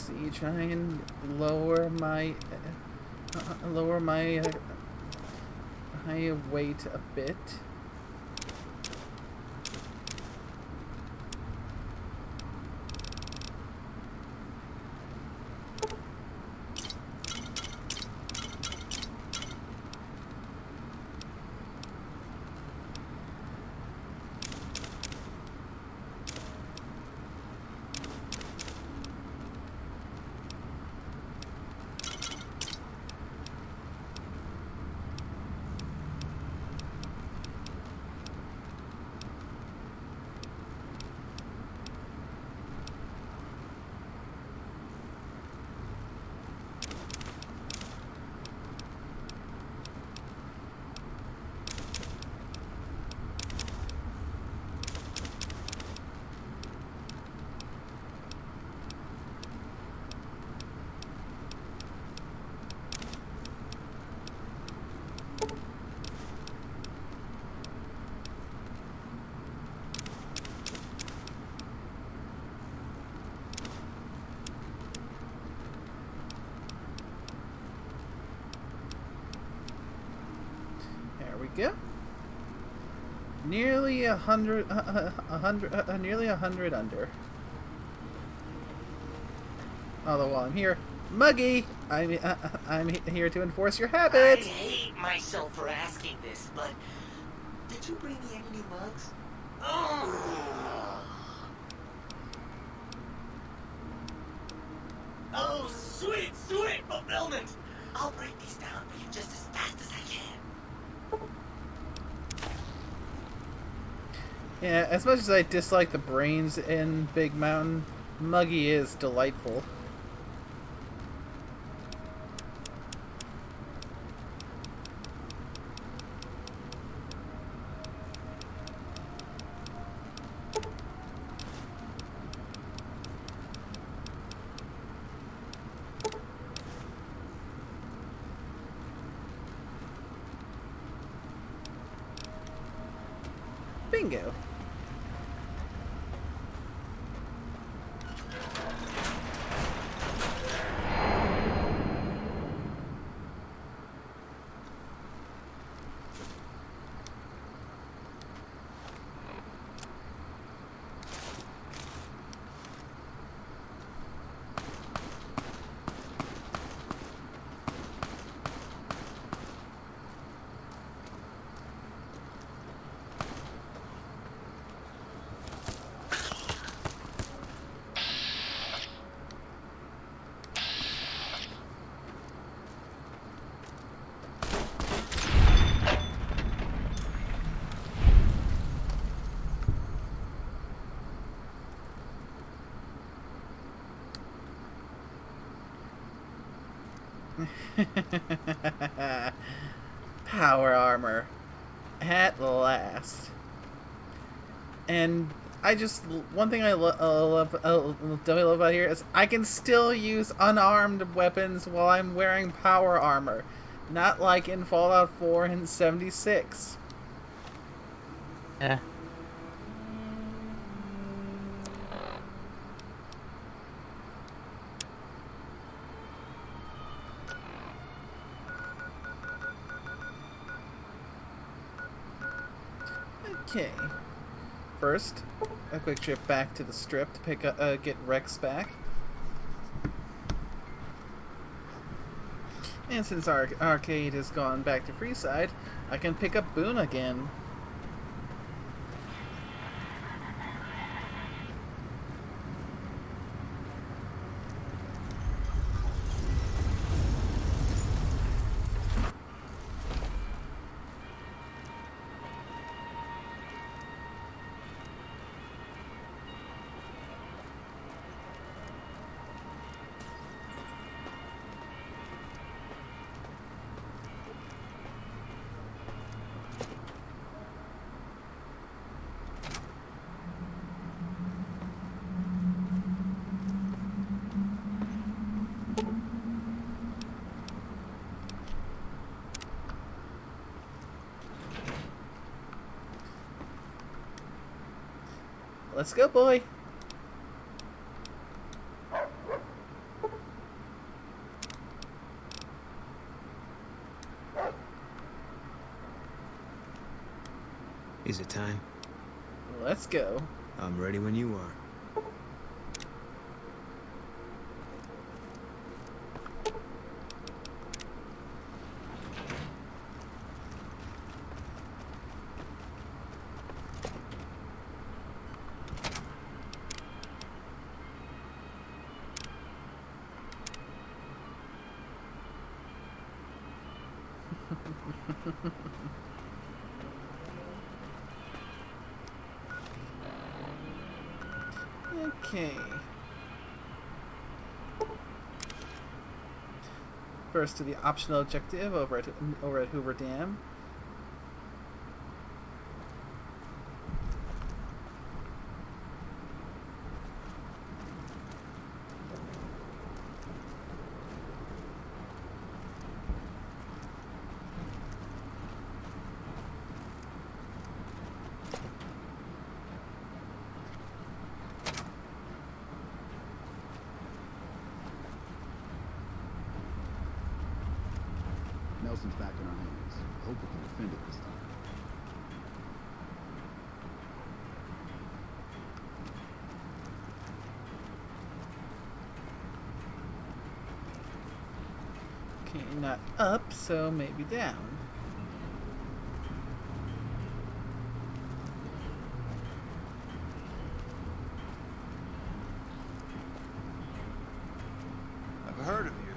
see, try and lower my high weight a bit. Go. Nearly 100 under. Although while I'm here, Muggy, I'm here to enforce your habits. I hate myself for asking this, but did you bring me any new mugs? Oh, sweet fulfillment! I'll break these down for you just as fast as I can. Yeah, as much as I dislike the brains in Big Mountain, Muggy is delightful. Bingo. Power armor. At last. And one thing I love about here is I can still use unarmed weapons while I'm wearing power armor. Not like in Fallout 4 and 76. Yeah. Okay. First, a quick trip back to the strip to pick up, get Rex back. And since our arcade has gone back to Freeside, I can pick up Boone again. Let's go, boy. Is it time? Let's go. I'm ready when you are. Okay. First to the optional objective over at Hoover Dam. Nelson's back in our hands. I hope we can defend it this time. Okay, not up, so maybe down. I've heard of you.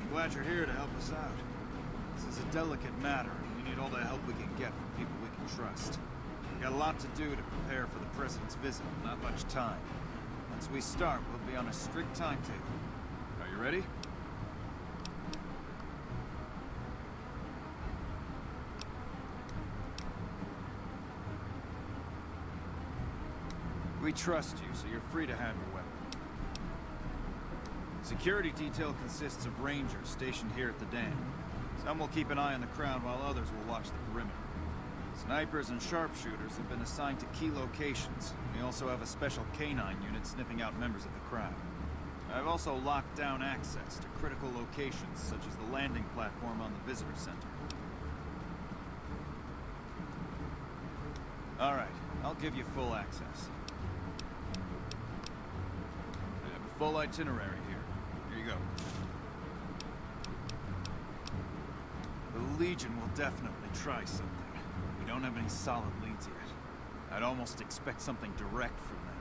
I'm glad you're here to help us out. This is a delicate matter, and we need all the help we can get from people we can trust. We got a lot to do to prepare for the President's visit, not much time. Once we start, we'll be on a strict timetable. Are you ready? We trust you, so you're free to have your weapon. Security detail consists of rangers stationed here at the dam. Some will keep an eye on the crowd while others will watch the perimeter. Snipers and sharpshooters have been assigned to key locations. We also have a special canine unit sniffing out members of the crowd. I've also locked down access to critical locations such as the landing platform on the visitor center. Alright, I'll give you full access. I have a full itinerary here. Here you go. The Legion will definitely try something. We don't have any solid leads yet. I'd almost expect something direct from them.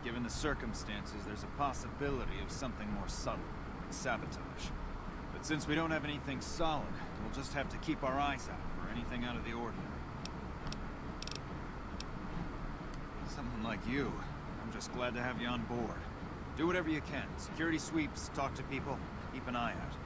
Given the circumstances, there's a possibility of something more subtle, like sabotage. But since we don't have anything solid, we'll just have to keep our eyes out for anything out of the ordinary. Someone like you, I'm just glad to have you on board. Do whatever you can. Security sweeps, talk to people, keep an eye out.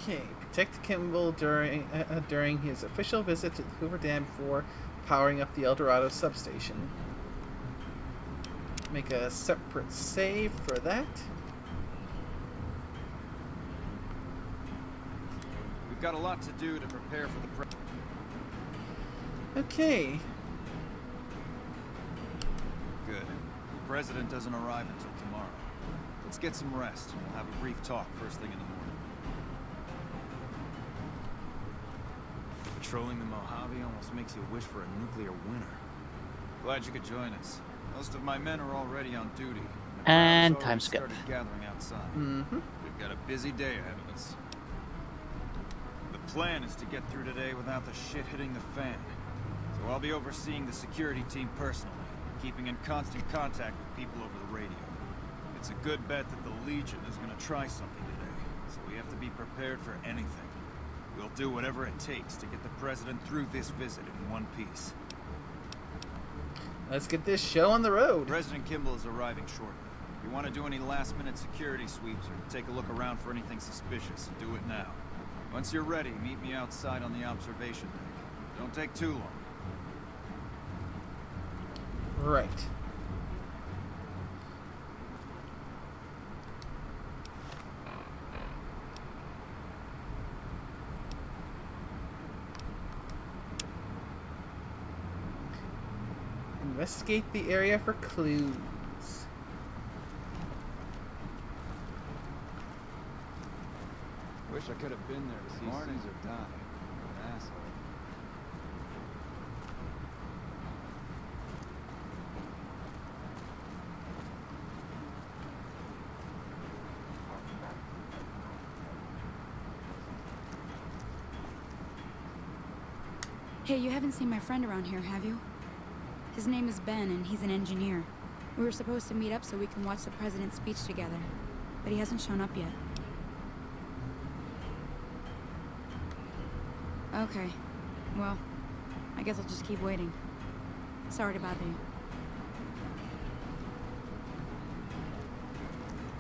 Okay, protect Kimball during his official visit to the Hoover Dam before powering up the El Dorado substation. Make a separate save for that. We've got a lot to do to prepare for the Okay. Good. The President doesn't arrive until tomorrow. Let's get some rest. We'll have a brief talk first thing in the morning. Patrolling the Mojave almost makes you wish for a nuclear winter. Glad you could join us. Most of my men are already on duty. And time skip. Started gathering outside. We've got a busy day ahead of us. The plan is to get through today without the shit hitting the fan. So I'll be overseeing the security team personally, keeping in constant contact with people over the radio. It's a good bet that the Legion is going to try something today, so we have to be prepared for anything. We'll do whatever it takes to get the President through this visit in one piece. Let's get this show on the road. President Kimball is arriving shortly. If you want to do any last-minute security sweeps or take a look around for anything suspicious, do it now. Once you're ready, meet me outside on the observation deck. Don't take too long. Right. Investigate the area for clues. Wish I could have been there to see Caesar die. What an asshole. Hey, you haven't seen my friend around here, have you? His name is Ben, and he's an engineer. We were supposed to meet up so we can watch the president's speech together, but he hasn't shown up yet. Okay. Well, I guess I'll just keep waiting. Sorry to bother you.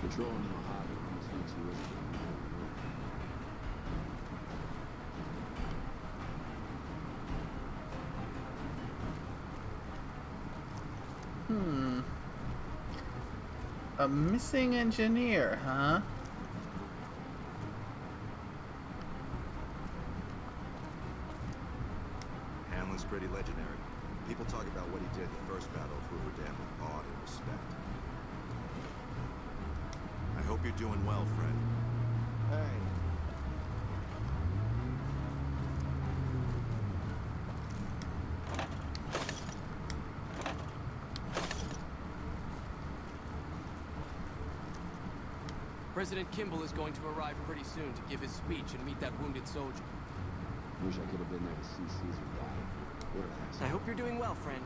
Patrolling Mojave almost makes you wish you A missing engineer, huh? Hanlon's pretty legendary. People talk about what he did in the first battle of Hoover Dam with awe and respect. I hope you're doing well, friend. Hey. President Kimball is going to arrive pretty soon to give his speech and meet that wounded soldier. Wish I could have been there to see Caesar die. What an asshole. I hope you're doing well, friend.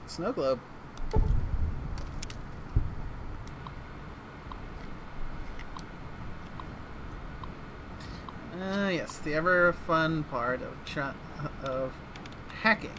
Snow globe. Yes, the ever fun part of hacking.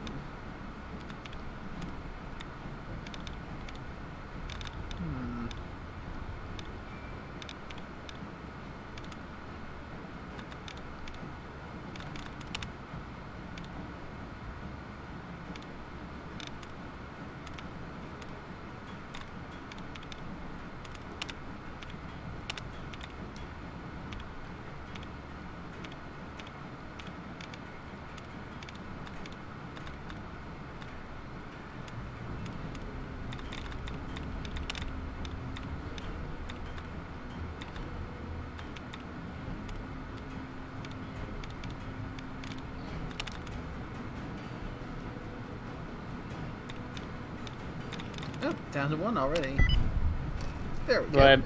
Oh, down to one already. There we go. Well,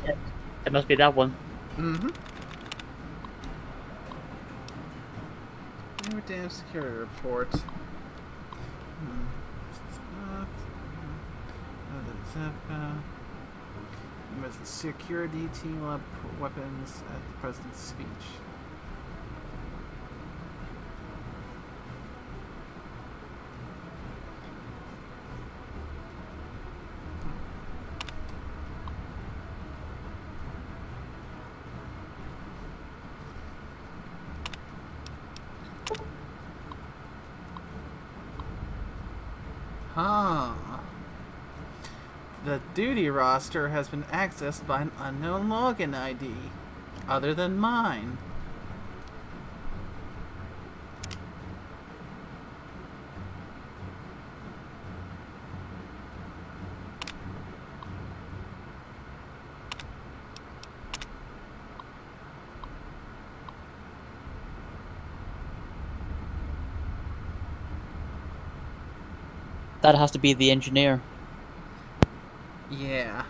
it must be that one. Mm-hmm. Hoover Dam security report. The security team will have weapons at the president's speech. The duty roster has been accessed by an unknown login ID, other than mine. That has to be the engineer. Yeah.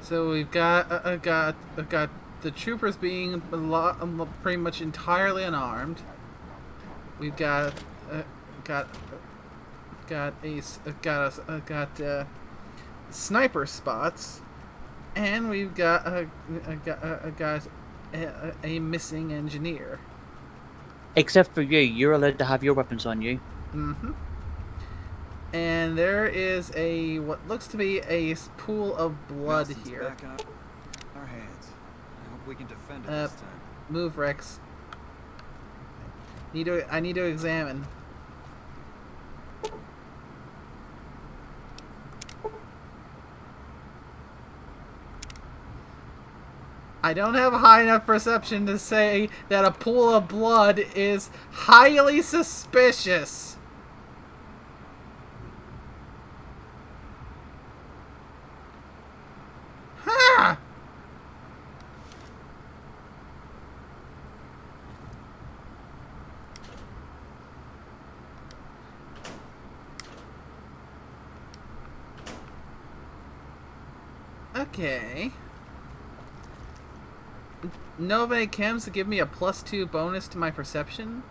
So we've got the troopers being pretty much entirely unarmed. We've got sniper spots, and we've got a missing engineer. Except for you, you're allowed to have your weapons on you. Mm-hmm. And there is what looks to be a pool of blood Nelson's here. back in our hands. I hope we can defend it this time. Move, Rex. I need to examine. I don't have a high enough perception to say that a pool of blood is highly suspicious. Ha! Okay. Nova Chems to give me a +2 bonus to my perception.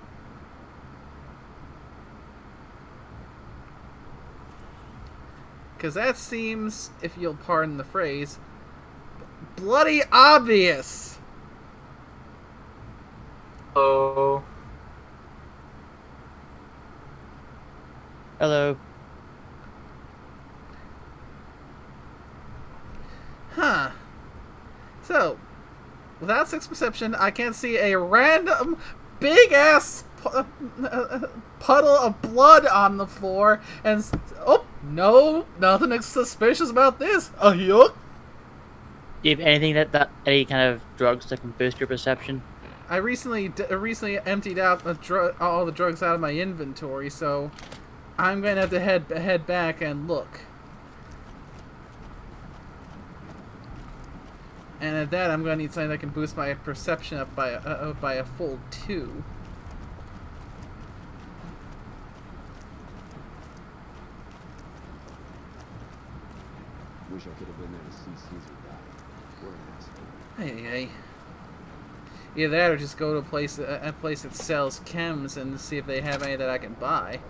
Because that seems, if you'll pardon the phrase, bloody obvious. Oh. Hello. Huh. So, without 6 perception, I can't see a random big-ass puddle of blood on the floor, and oh, no, nothing suspicious about this. Yuck. Do you have anything that any kind of drugs that can boost your perception? I recently emptied out all the drugs out of my inventory, so I'm going to have to head back and look. And at that, I'm going to need something that can boost my perception up by a full 2. Wish I could have been there to see Caesar die. What an asshole. Hey. Either that or just go to a place that sells chems and see if they have any that I can buy.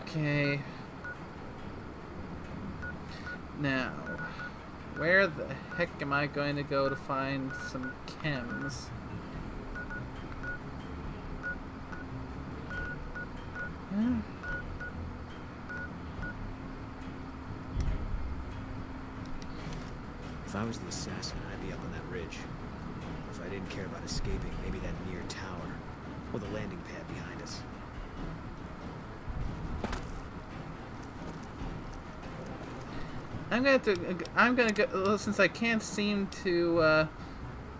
Okay. Now, where the heck am I going to go to find some chems? Huh? If I was the assassin, I'd be up on that ridge. If I didn't care about escaping, maybe that near tower, or the landing pad behind us. I'm gonna go, since I can't seem to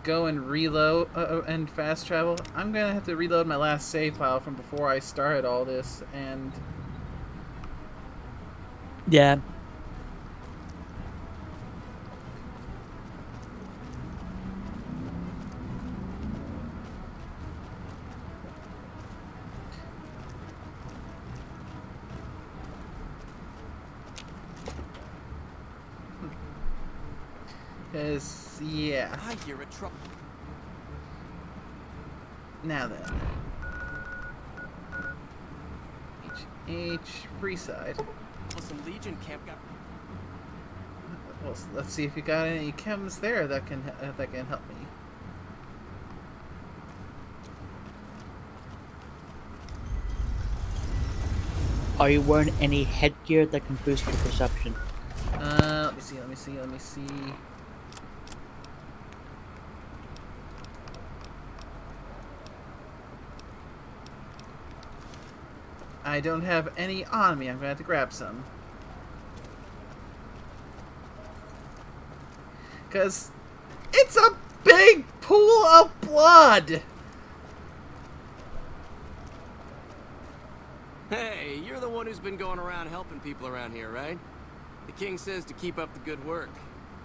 go and reload and fast travel. I'm gonna have to reload my last save file from before I started all this, and yeah. Yeah. I hear a truck. Now then. H Freeside. Well, some Legion camp got. Well, let's see if you got any chems there that can help me. Are you wearing any headgear that can boost your perception? Let me see. I don't have any on me. I'm gonna have to grab some. 'Cause it's a big pool of blood! Hey, you're the one who's been going around helping people around here, right? The king says to keep up the good work.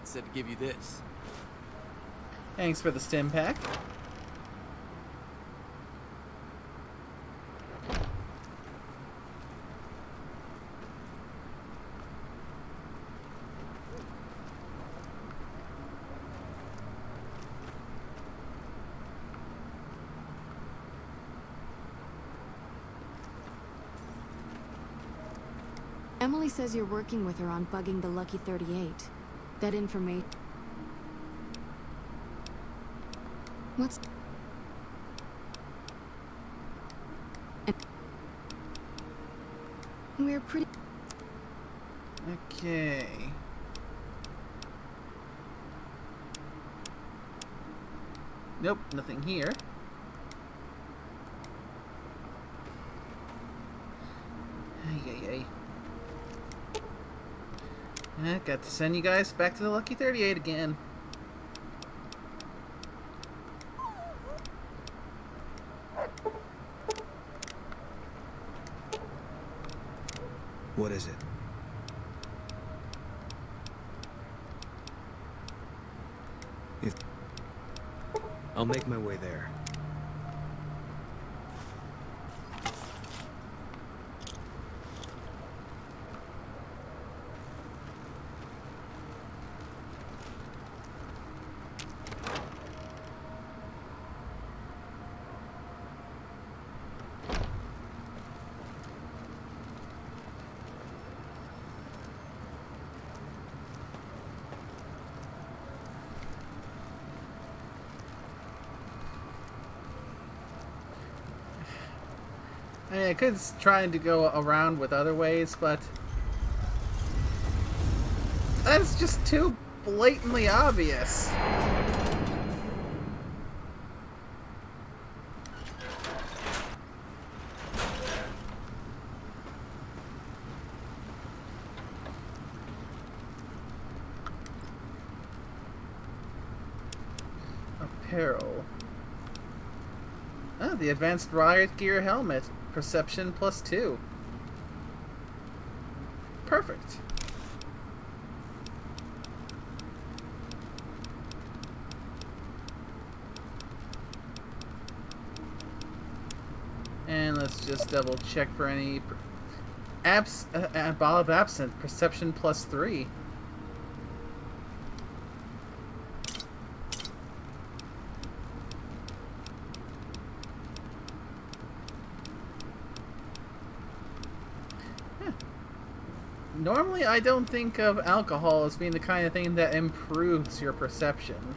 He said to give you this. Thanks for the stim pack. Emily says you're working with her on bugging the Lucky 38. That information... What's... We're pretty... Okay. Nope, nothing here. Ay. Got to send you guys back to the Lucky 38 again. What is it? I'll make my way there. I could try to go around with other ways, but that's just too blatantly obvious. Apparel. Ah, the advanced riot gear helmet. Perception +2. Perfect. And let's just double check for any ball of absinthe. Perception +3. Normally, I don't think of alcohol as being the kind of thing that improves your perception.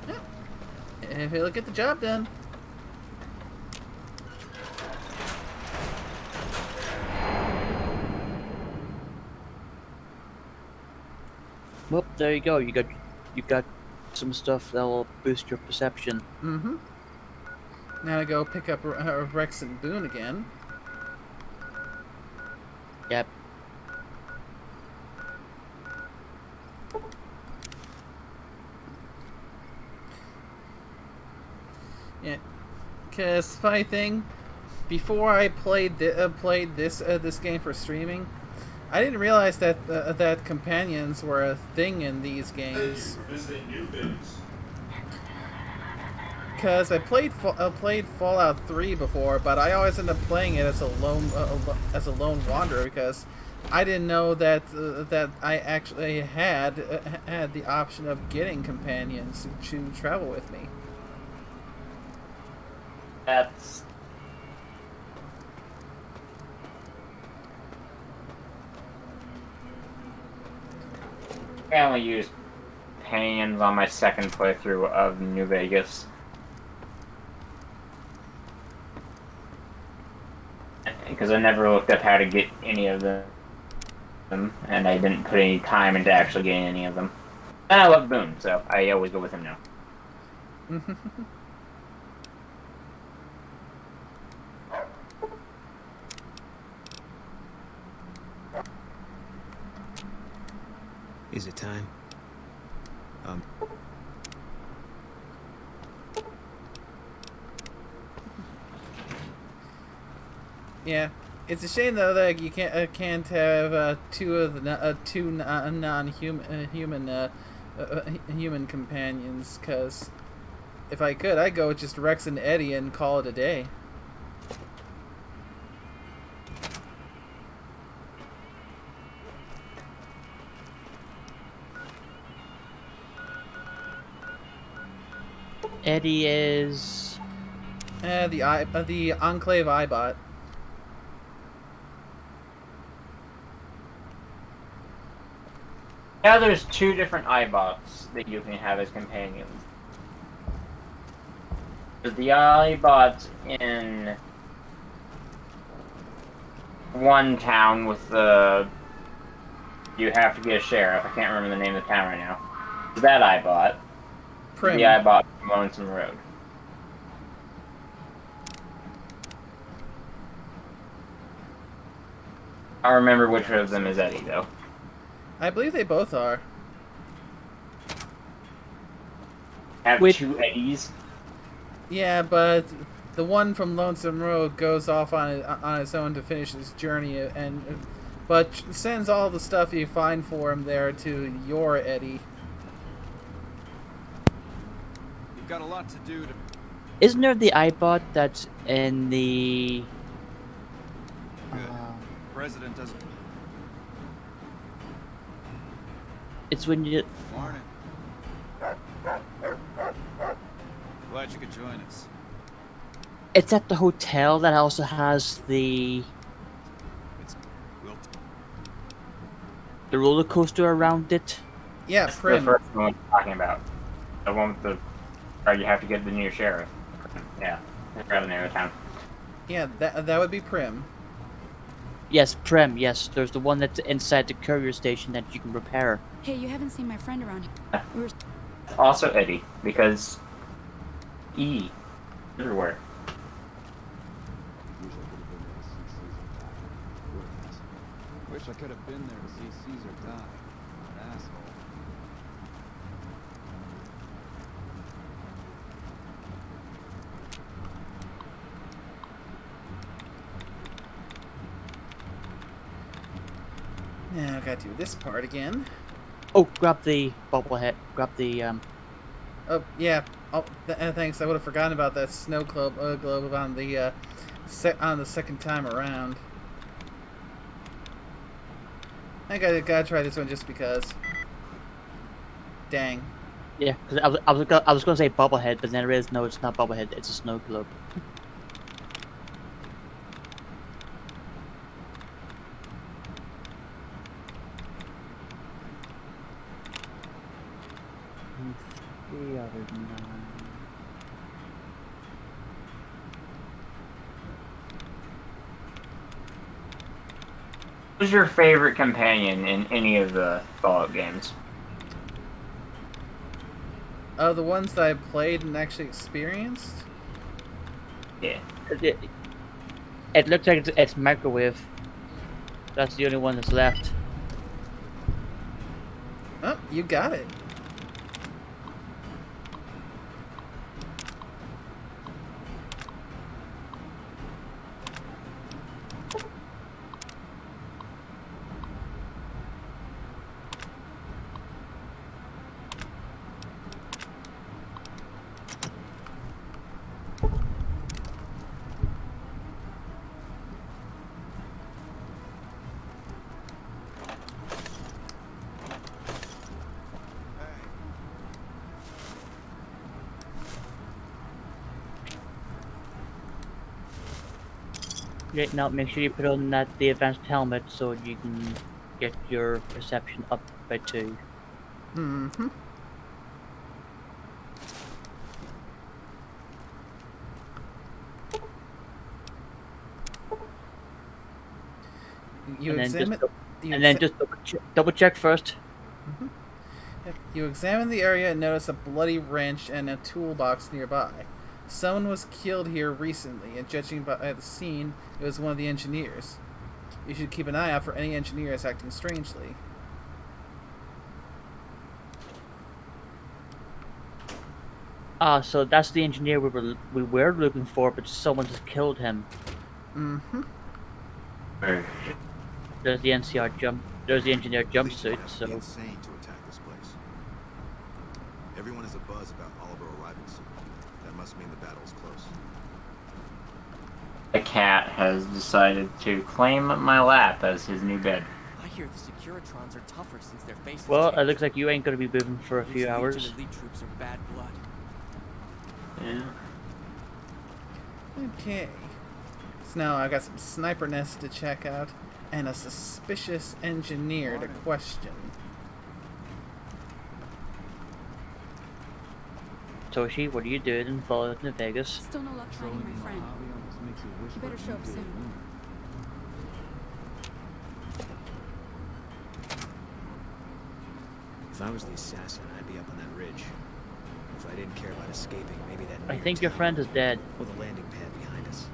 Yeah. If it'll get the job done. Well, there you go. You got some stuff that will boost your perception. Mm-hmm. Now I go pick up Rex and Boone again. Yep. Yeah, cause funny thing, before I played this game for streaming, I didn't realize that that companions were a thing in these games. Cause I played Fallout 3 before, but I always end up playing it as a lone wanderer because I didn't know that that I actually had the option of getting companions to travel with me. That's... I only used companions on my second playthrough of New Vegas. Because I never looked up how to get any of them, and I didn't put any time into actually getting any of them. And I love Boone, so I always go with him now. Is it time? Yeah, it's a shame though that you can't have two non-human human companions. Cause if I could, I'd go with just Rex and Eddie and call it a day. Eddie is the Enclave Eyebot. Yeah, there's two different Eyebots that you can have as companions. There's the Eyebot in one town with the you have to get a sheriff. I can't remember the name of the town right now. That I bought. Prim. The I bought from Lonesome Road. I remember which of them is Eddie, though. I believe they both are. Have two Eddies? Yeah, but the one from Lonesome Road goes off on its own to finish his journey, but sends all the stuff you find for him there to your Eddie. You've got a lot to do to... Isn't there the iBot that's in the... Good. President doesn't... It's when you... Morning. Glad you could join us. It's at the hotel that also has the roller coaster around it. Yeah, That's Prim. the first one I'm talking about. The one with the... Or you have to get the new sheriff. Yeah. I forgot the name of the town. Yeah, that would be Prim. Yes, Prim, yes. There's the one that's inside the courier station that you can repair. Hey, you haven't seen my friend around here. We were... Also Eddie, because... E. Everywhere. Wish I could have been there to see Caesar die. An asshole. Now I gotta do this part again. Oh, grab the bobblehead. Grab the, Oh, yeah. Oh, thanks. I would have forgotten about that snow globe on the second time around. I gotta try this one just because. Dang. Yeah, because I was gonna say bobblehead, but then I realized no, it's not bobblehead. It's a snow globe. The other 9. Who's your favorite companion in any of the Fallout games? The ones that I played and actually experienced? Yeah. It looks like it's microwave. That's the only one that's left. Oh, you got it. Right now, make sure you put on the advanced helmet so you can get your perception up by 2. Mm-hmm. Just double check first. Mm-hmm. Yep. You examine the area and notice a bloody wrench and a toolbox nearby. Someone was killed here recently, and judging by the scene, it was one of the engineers. You should keep an eye out for any engineers acting strangely. So that's the engineer we were looking for, but someone just killed him. Mm-hmm. There's the There's the engineer jumpsuit. So insane to attack this place. Everyone is abuzz about Oliver arriving soon. That must mean the battle's close. The cat has decided to claim my lap as his new bed. I hear the Securitrons are tougher since their faces well, changed. it looks like you ain't gonna be moving for a few hours. These elite troops are bad blood. Yeah. Okay. So now I got some sniper nests to check out, and a suspicious engineer to question. Toshi, what are you doing in Fallout New Vegas? Still no luck finding my friend. You better show up soon. If I was the assassin, I'd be up on that ridge. If I didn't care about escaping, maybe that I near think your town friend is dead. or the landing pad behind us.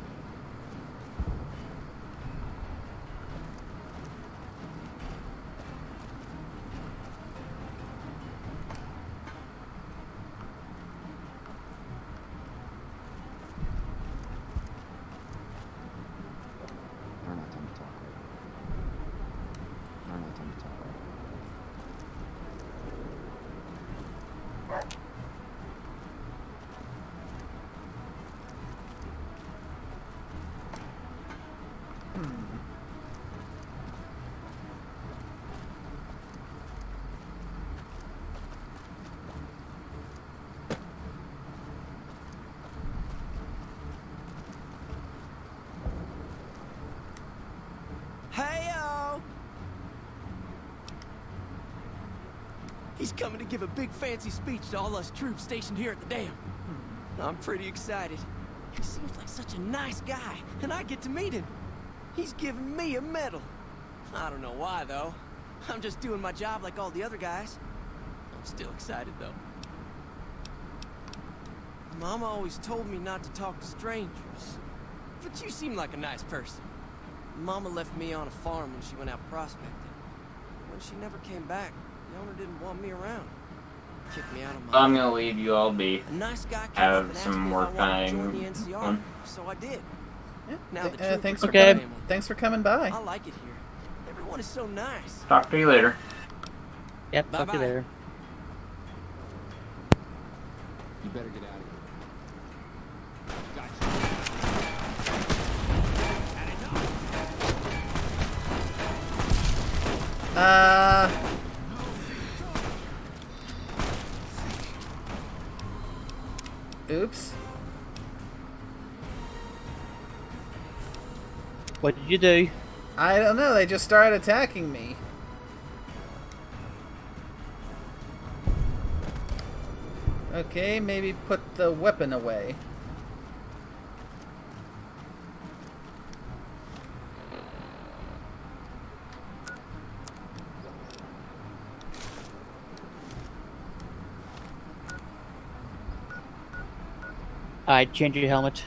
Not enough time to talk right now. Not enough time to talk right now. Hey-o! He's coming to give a big fancy speech to all us troops stationed here at the dam. I'm pretty excited. He seems like such a nice guy, and I get to meet him. He's giving me a medal. I don't know why, though. I'm just doing my job like all the other guys. I'm still excited, though. Mama always told me not to talk to strangers. But you seem like a nice person. Mama left me on a farm when she went out prospecting. When she never came back, the owner didn't want me around. Kicked me out of my... I'm gonna leave you all be. A nice guy came up Have and asked some me if more I wanted to join time. the NCR, so I did. Now the Thanks troopers for are coming. family. Thanks for coming by. I like it here. Everyone is so nice. Talk to you later. Yep, talk to you Bye-bye. later. You better get out of here. Oops. What did you do? I don't know, they just started attacking me. Okay, maybe put the weapon away. Alright, change your helmet.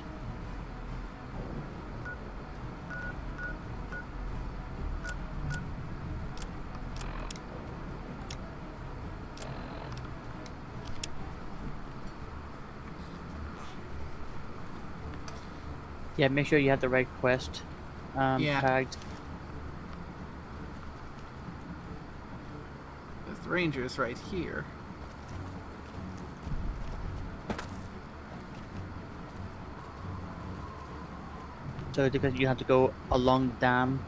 Yeah, make sure you have the right quest Yeah. tagged. The ranger's right here. So because you have to go along the dam.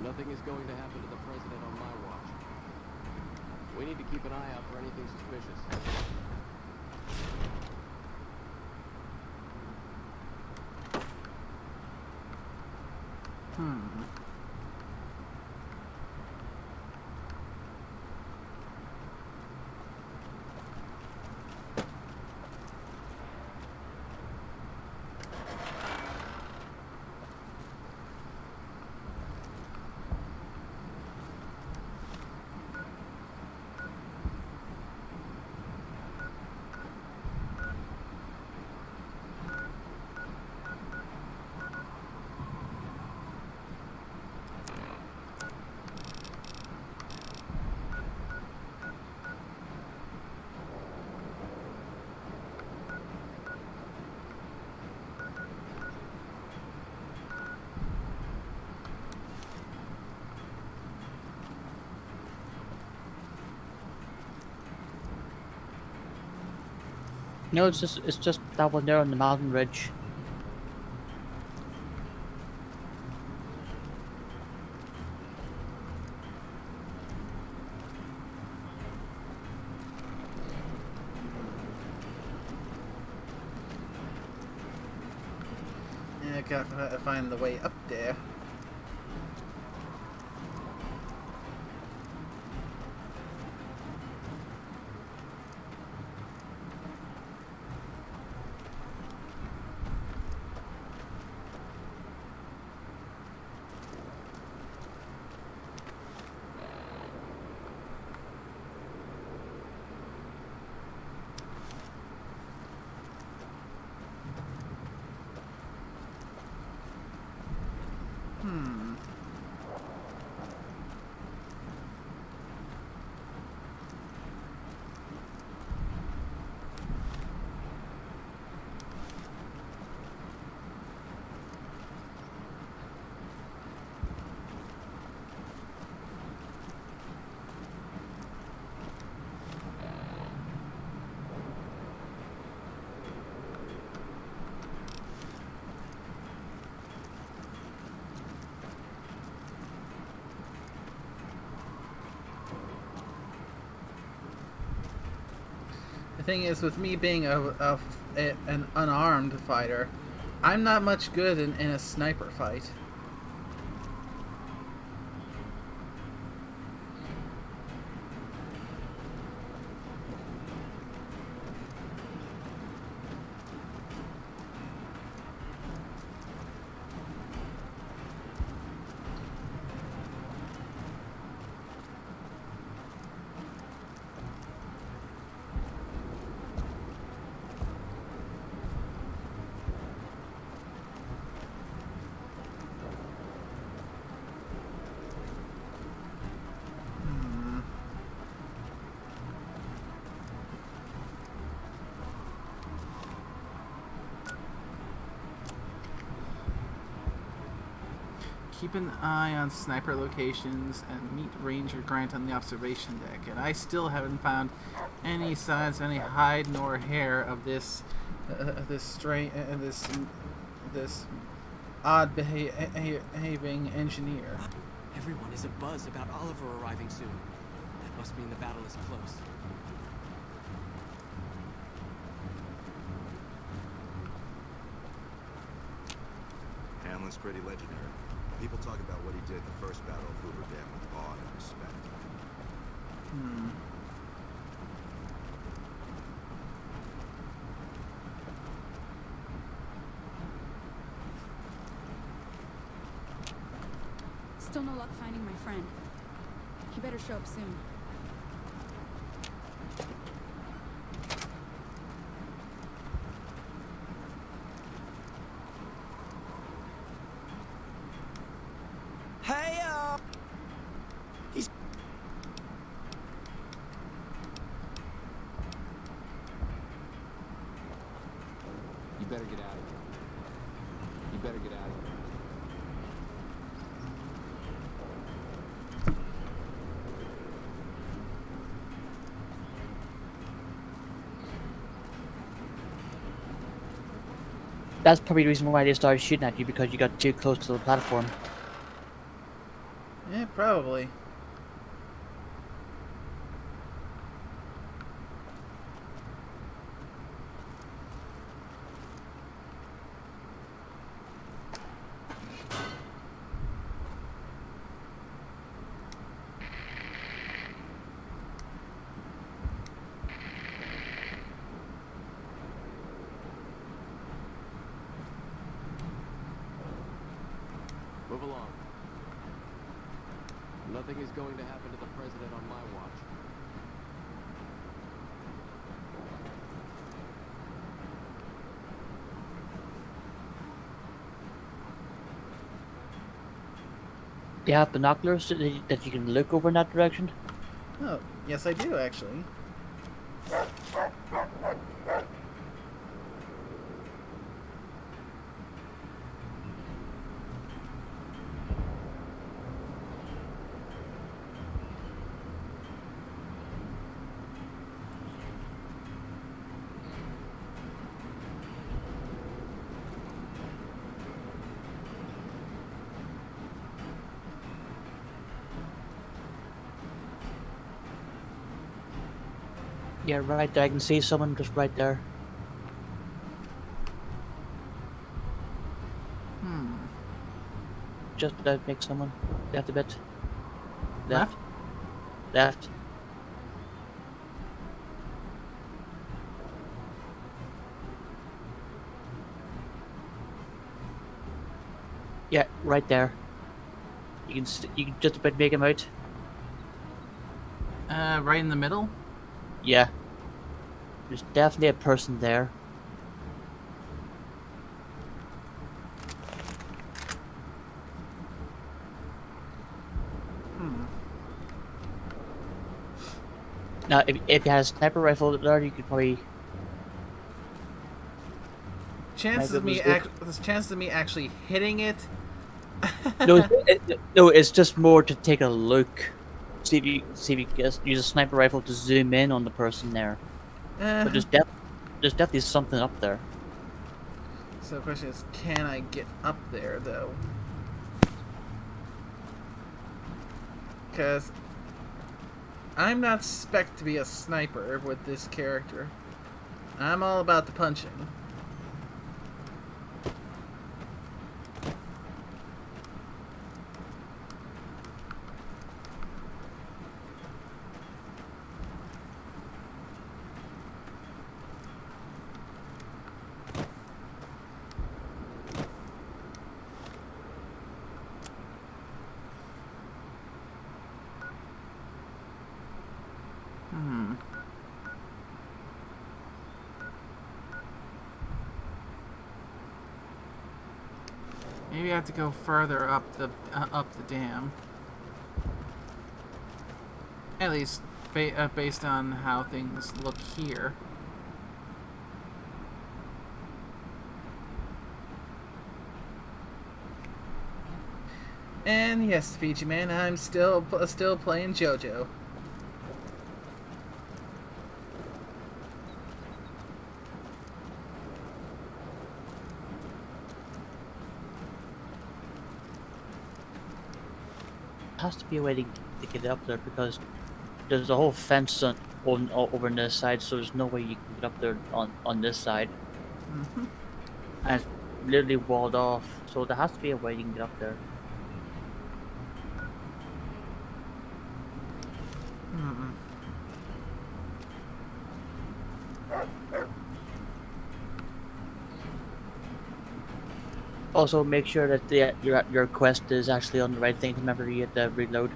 Nothing is going to happen to the president on my watch. We need to keep an eye out for anything suspicious. No, it's just that one there on the mountain ridge. Yeah, gotta find the way up there. The thing is, with me being an unarmed fighter, I'm not much good in a sniper fight. Keep an eye on sniper locations and meet Ranger Grant on the observation deck. And I still haven't found any signs of any hide nor hair of this this odd behaving engineer. Everyone is abuzz about Oliver arriving soon. That must mean the battle is close. Hamlin's pretty legendary. People talk about what he did in the first battle of Hoover Dam with awe and respect. Still no luck finding my friend. He better show up soon. Hey, he's... You better get out of here. You better get out of here. That's probably the reason why they started shooting at you, because you got too close to the platform. Yeah, probably. Move along. Nothing is going to happen to the president on my watch. You have binoculars that you can look over in that direction? Oh, yes I do, actually. Yeah, right there. I can see someone just right there. Just about make someone. Left a bit. Left. Left. Yeah, right there. You can just about make him out. Right in the middle? Yeah. There's definitely a person there. Now, if you had a sniper rifle there, you could probably. Chances of me actually hitting it. No, no, it's just more to take a look. See if you use a sniper rifle to zoom in on the person there. But there's definitely something up there. So the question is, can I get up there though? Because I'm not spec'd to be a sniper with this character. I'm all about the punching. Maybe I have to go further up the dam. At least based on how things look here. And yes, Fiji Man, I'm still playing JoJo. Has to be a way to get up there because there's a whole fence over on this side, so there's no way you can get up there on this side. And it's literally walled off, so there has to be a way you can get up there. Also, make sure that your quest is actually on the right thing. Remember, you have to reload.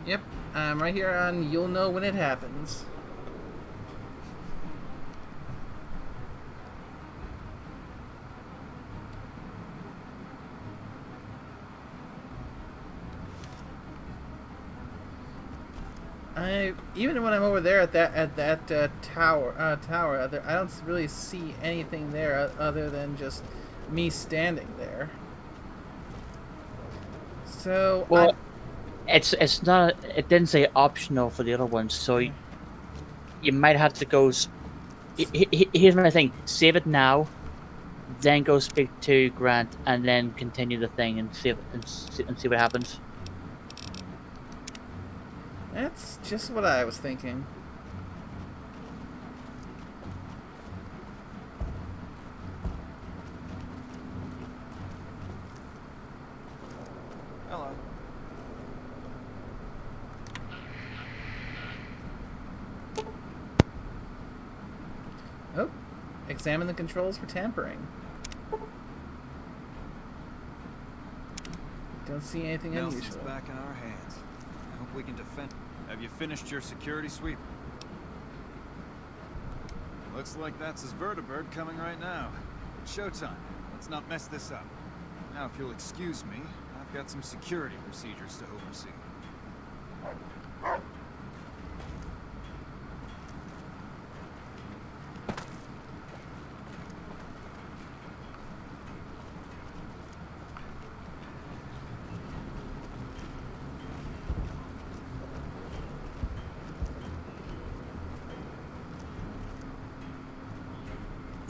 Yep, I'm right here on You'll Know When It Happens. Even when I'm over there at that tower, I don't really see anything there other than just me standing there. So well, it's not. It didn't say optional for the other ones, so you might have to go. Here's my thing: save it now, then go speak to Grant, and then continue the thing and see what happens. That's just what I was thinking. Hello. Oh, examine the controls for tampering. Don't see anything Nelson's unusual. back in our hands. I hope we can defend. Have you finished your security sweep? Looks like that's his vertibird coming right now. It's showtime. Let's not mess this up. Now, if you'll excuse me, I've got some security procedures to oversee.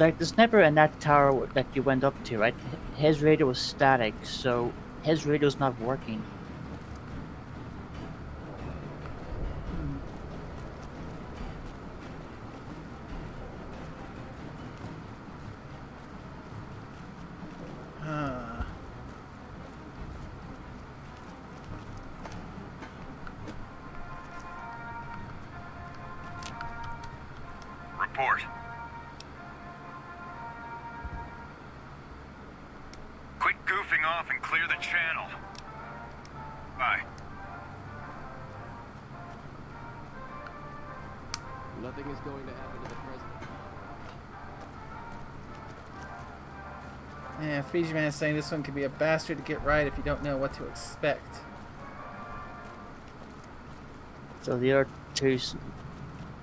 Like the sniper in that tower that you went up to, right? His radio was static, so his radio's not working. report. Quit goofing off and clear the channel. Bye. Nothing is going to happen to the president. Yeah, Fiji Man is saying this one could be a bastard to get right if you don't know what to expect. So the other two,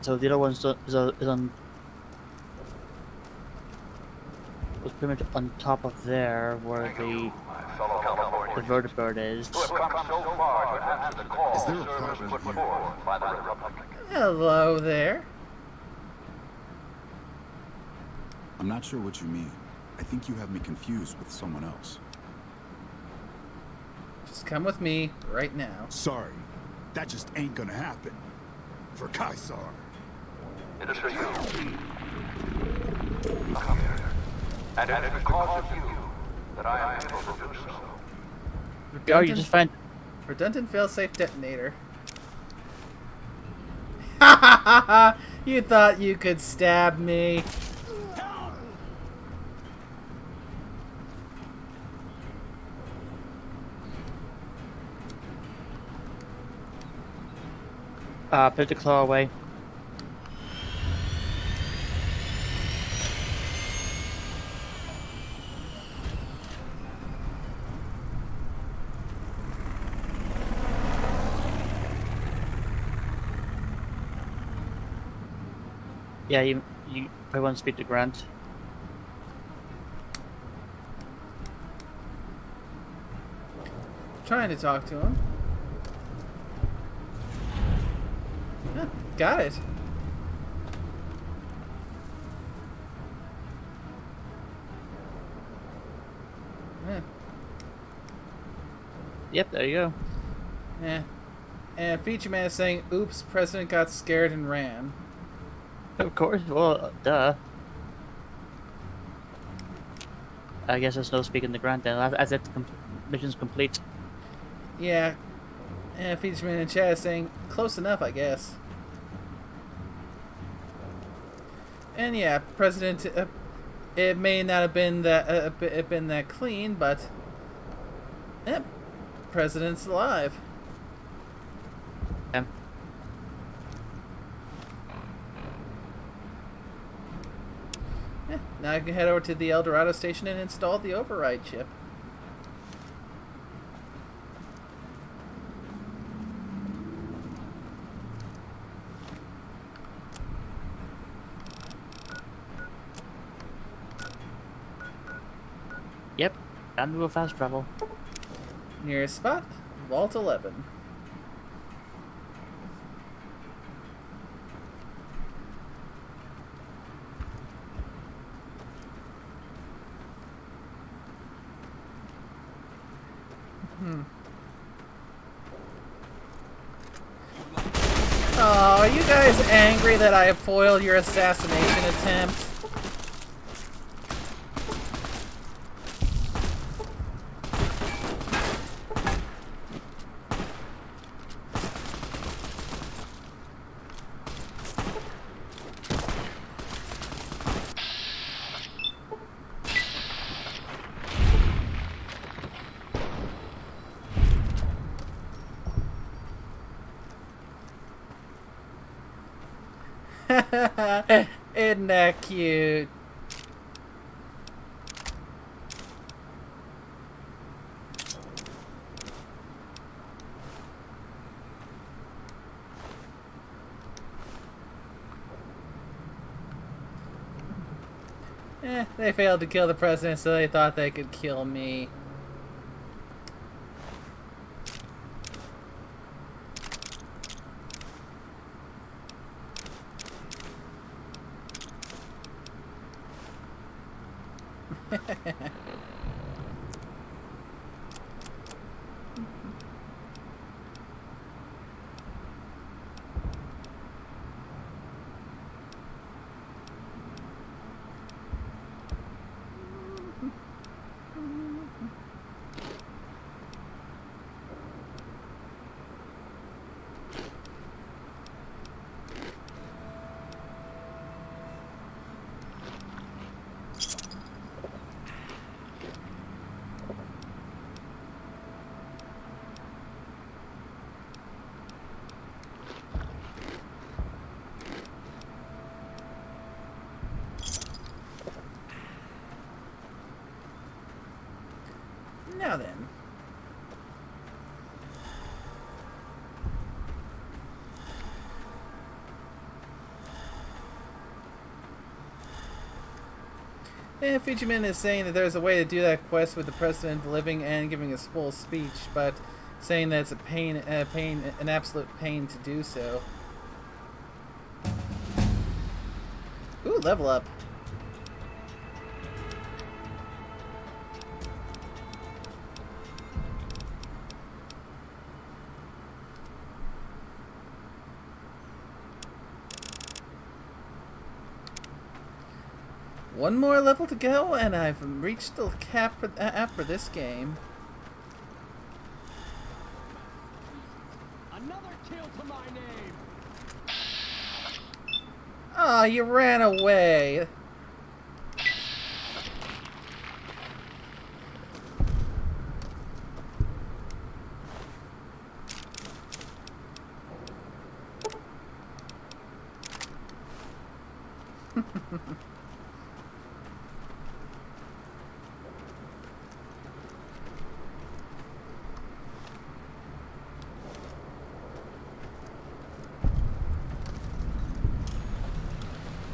so the other one is on, was pretty much on top of there where the vertibird is. Is there a problem here? Hello there. I'm not sure what you mean. I think you have me confused with someone else. Just come with me right now. Sorry. That just ain't gonna happen. For Caesar. It is for you. Come here. And it is because of you that I am able to do so. Oh, you just find redundant failsafe detonator. Ha ha ha ha! You thought you could stab me. put the claw away. Yeah, you probably want to speak to Grant. Trying to talk to him. Yeah, got it. Yeah. Yep, there you go. Yeah. And Feature Man is saying, oops, President got scared and ran. Of course, well, duh. I guess there's no speaking to Grant then, as if the mission's complete. Yeah. And Feature Man in chat is saying, close enough, I guess. And yeah, President, it may not have been that clean, but yep, President's alive. Yeah. Yeah, now I can head over to the El Dorado station and install the override chip. Yep, time to go fast travel. Nearest spot, Vault 11. Oh, are you guys angry that I foiled your assassination attempt? Isn't that cute? They failed to kill the president, so they thought they could kill me. Now then. And Fujimon is saying that there's a way to do that quest with the president living and giving his full speech, but saying that it's an absolute pain to do so. Ooh, level up. One more level to go, and I've reached the cap for this game. Another kill to my name. Aw, you ran away.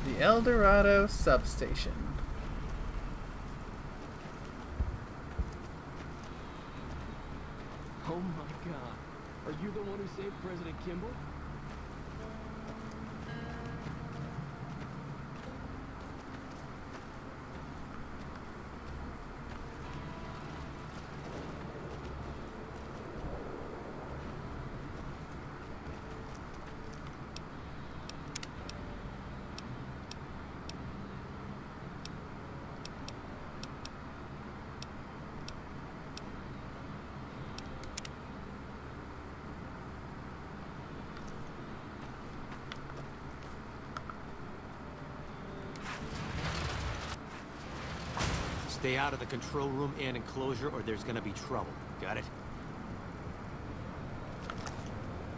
The El Dorado substation. Oh my god. Are you the one who saved President Kimball? Stay out of the control room and enclosure, or there's gonna be trouble. Got it?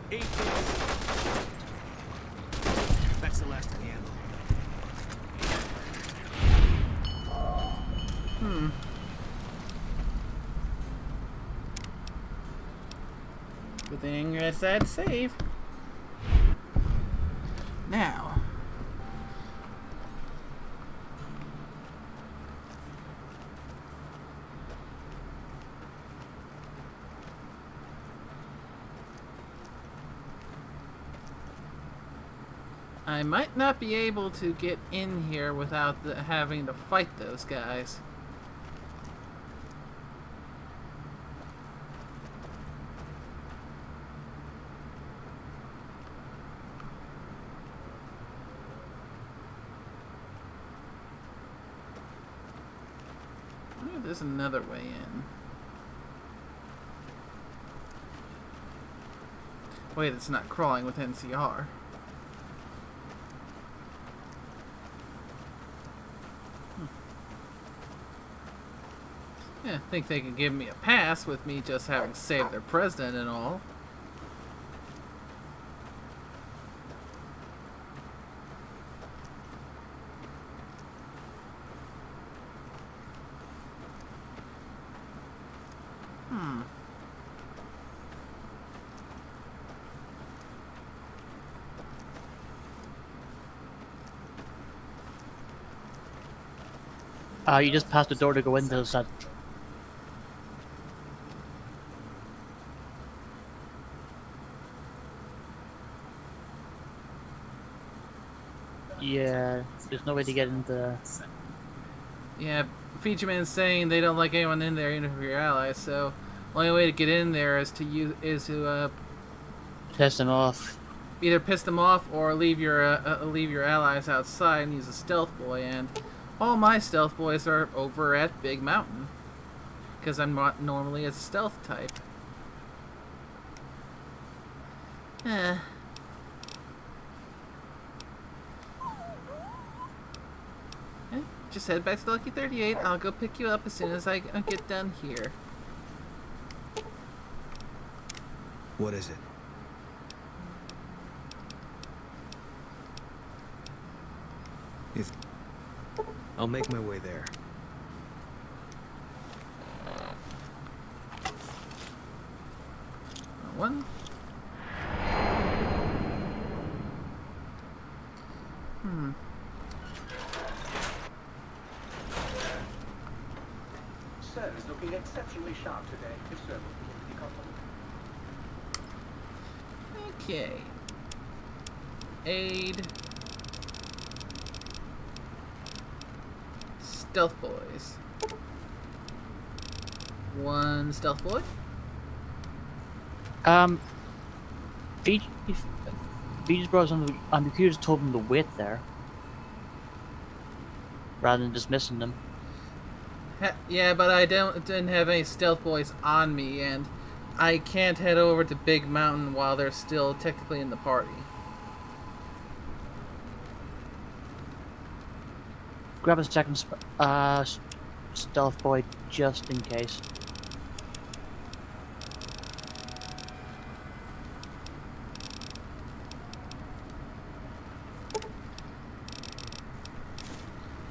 8 days. That's the last of the ammo. Good thing I said save. Now. I might not be able to get in here without having to fight those guys. Ooh, there's another way in. Wait, it's not crawling with NCR. Yeah, I think they can give me a pass with me just having saved their president and all. You just passed the door to go into the side. Yeah, there's no way to get into. Yeah, Fujimon saying they don't like anyone in there, even if you're allies. So, only way to get in there is to piss them off. Either piss them off or leave your allies outside and use a stealth boy. And all my stealth boys are over at Big Mountain because I'm not normally a stealth type. Just head back to the Lucky 38. I'll go pick you up as soon as I get done here. What is it? I'll make my way there. one. Sir is looking exceptionally sharp today. If so, Okay. Aid. Stealth boys. One stealth boy. Beach Bros on the computer told him to wait there, rather than dismissing them. Yeah, but I didn't have any stealth boys on me, and I can't head over to Big Mountain while they're still technically in the party. Grab a second stealth boy just in case.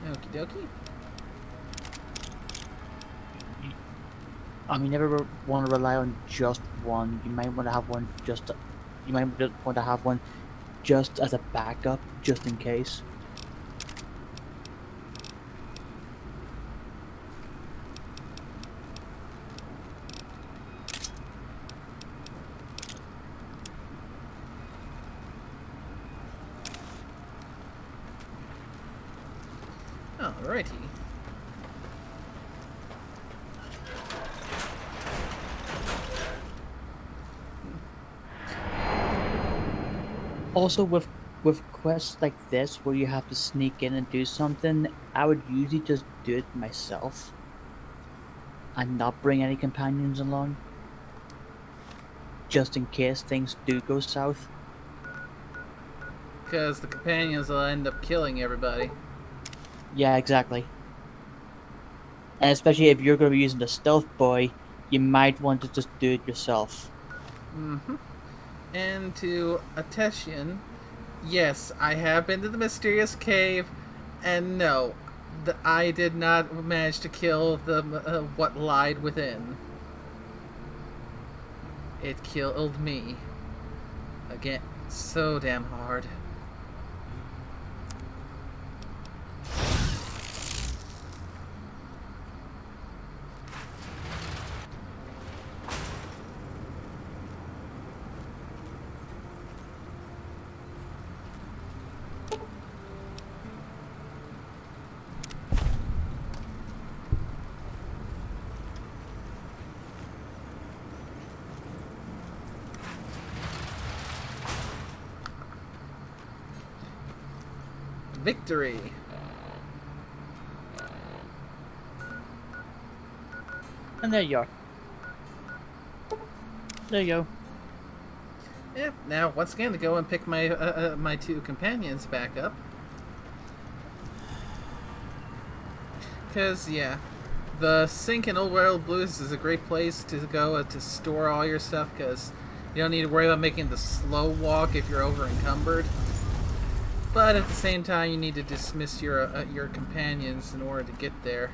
Okie dokie. You never want to rely on just one. You might want to have one just. You might want to have one just as a backup, just in case. Alrighty. Also, with quests like this where you have to sneak in and do something, I would usually just do it myself and not bring any companions along, just in case things do go south. Because the companions will end up killing everybody. Yeah, exactly. And especially if you're going to be using the stealth boy, you might want to just do it yourself. Mm-hmm. And to Atessian, yes, I have been to the mysterious cave, and no, I did not manage to kill the what lied within. It killed me. Again, so damn hard. Victory! And there you are. There you go. Yeah, now once again to go and pick my my two companions back up. Because, yeah, the sink in Old World Blues is a great place to go to store all your stuff, because you don't need to worry about making the slow walk if you're over encumbered. But at the same time, you need to dismiss your companions in order to get there.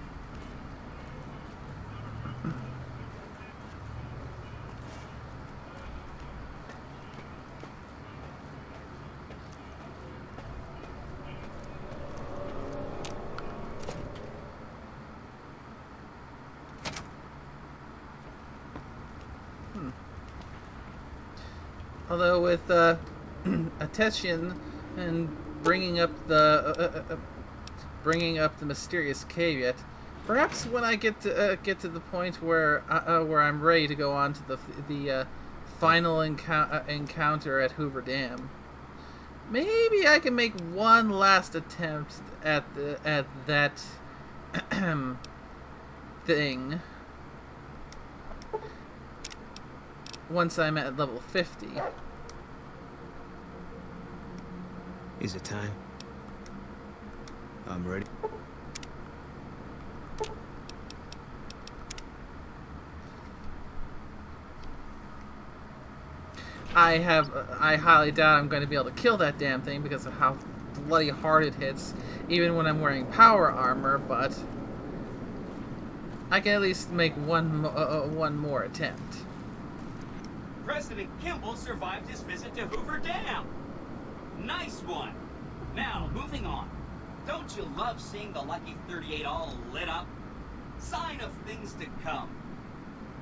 Although with Atessian and bringing up the mysterious cave yet, perhaps when I get to the point where I'm ready to go on to the final encounter at Hoover Dam, maybe I can make one last attempt at that thing once I'm at level 50. Is it time? I'm ready. I highly doubt I'm going to be able to kill that damn thing because of how bloody hard it hits, even when I'm wearing power armor, but I can at least make one more attempt. President Kimball survived his visit to Hoover Dam. Nice one. Now, moving on. Don't you love seeing the Lucky 38 all lit up? Sign of things to come.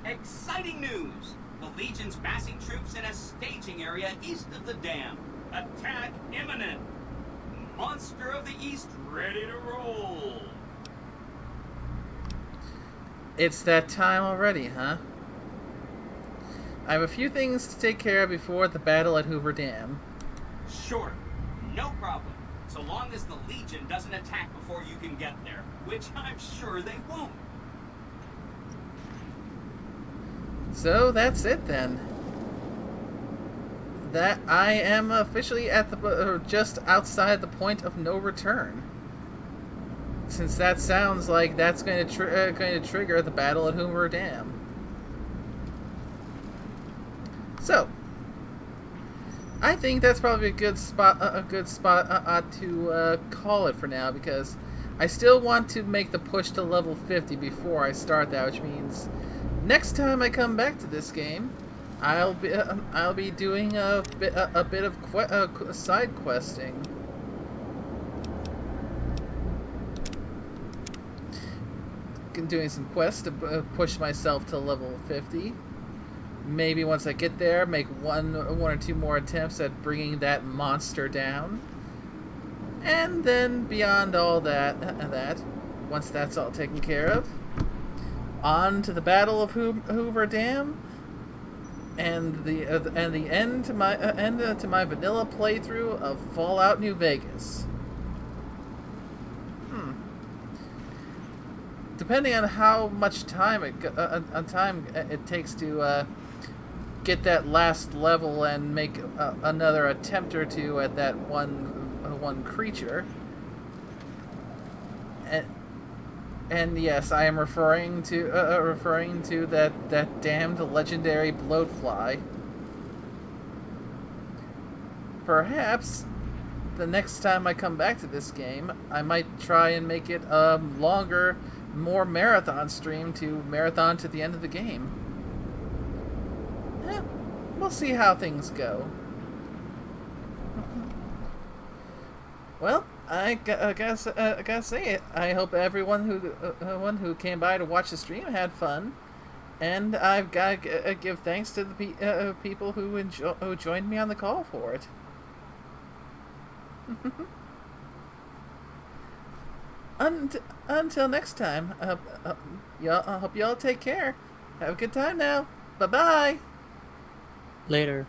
Exciting news! The Legion's massing troops in a staging area east of the dam. Attack imminent. Monster of the East ready to roll. It's that time already, huh? I have a few things to take care of before the battle at Hoover Dam. Sure. No problem. So long as the Legion doesn't attack before you can get there, which I'm sure they won't. So that's it then. That I am officially at the just outside the point of no return. Since that sounds like that's going to trigger the battle at Hoover Dam. So, I think that's probably a good spot to call it for now, because I still want to make the push to level 50 before I start that, which means next time I come back to this game, I'll be doing a bit of side questing. Doing some quests to push myself to level 50. Maybe once I get there, make one or two more attempts at bringing that monster down. And then beyond all that, once that's all taken care of, on to the Battle of Hoover Dam, and the end to my vanilla playthrough of Fallout New Vegas. Depending on how much time it takes to get that last level and make another attempt or two at that one creature. And yes, I am referring to that damned legendary bloatfly. Perhaps the next time I come back to this game, I might try and make it a longer, more marathon stream to marathon to the end of the game. We'll see how things go. Well, I gotta say it. I hope everyone who came by to watch the stream had fun, and I've got to give thanks to the people who joined me on the call for it. Until next time, I hope y'all take care. Have a good time now. Bye-bye. Later.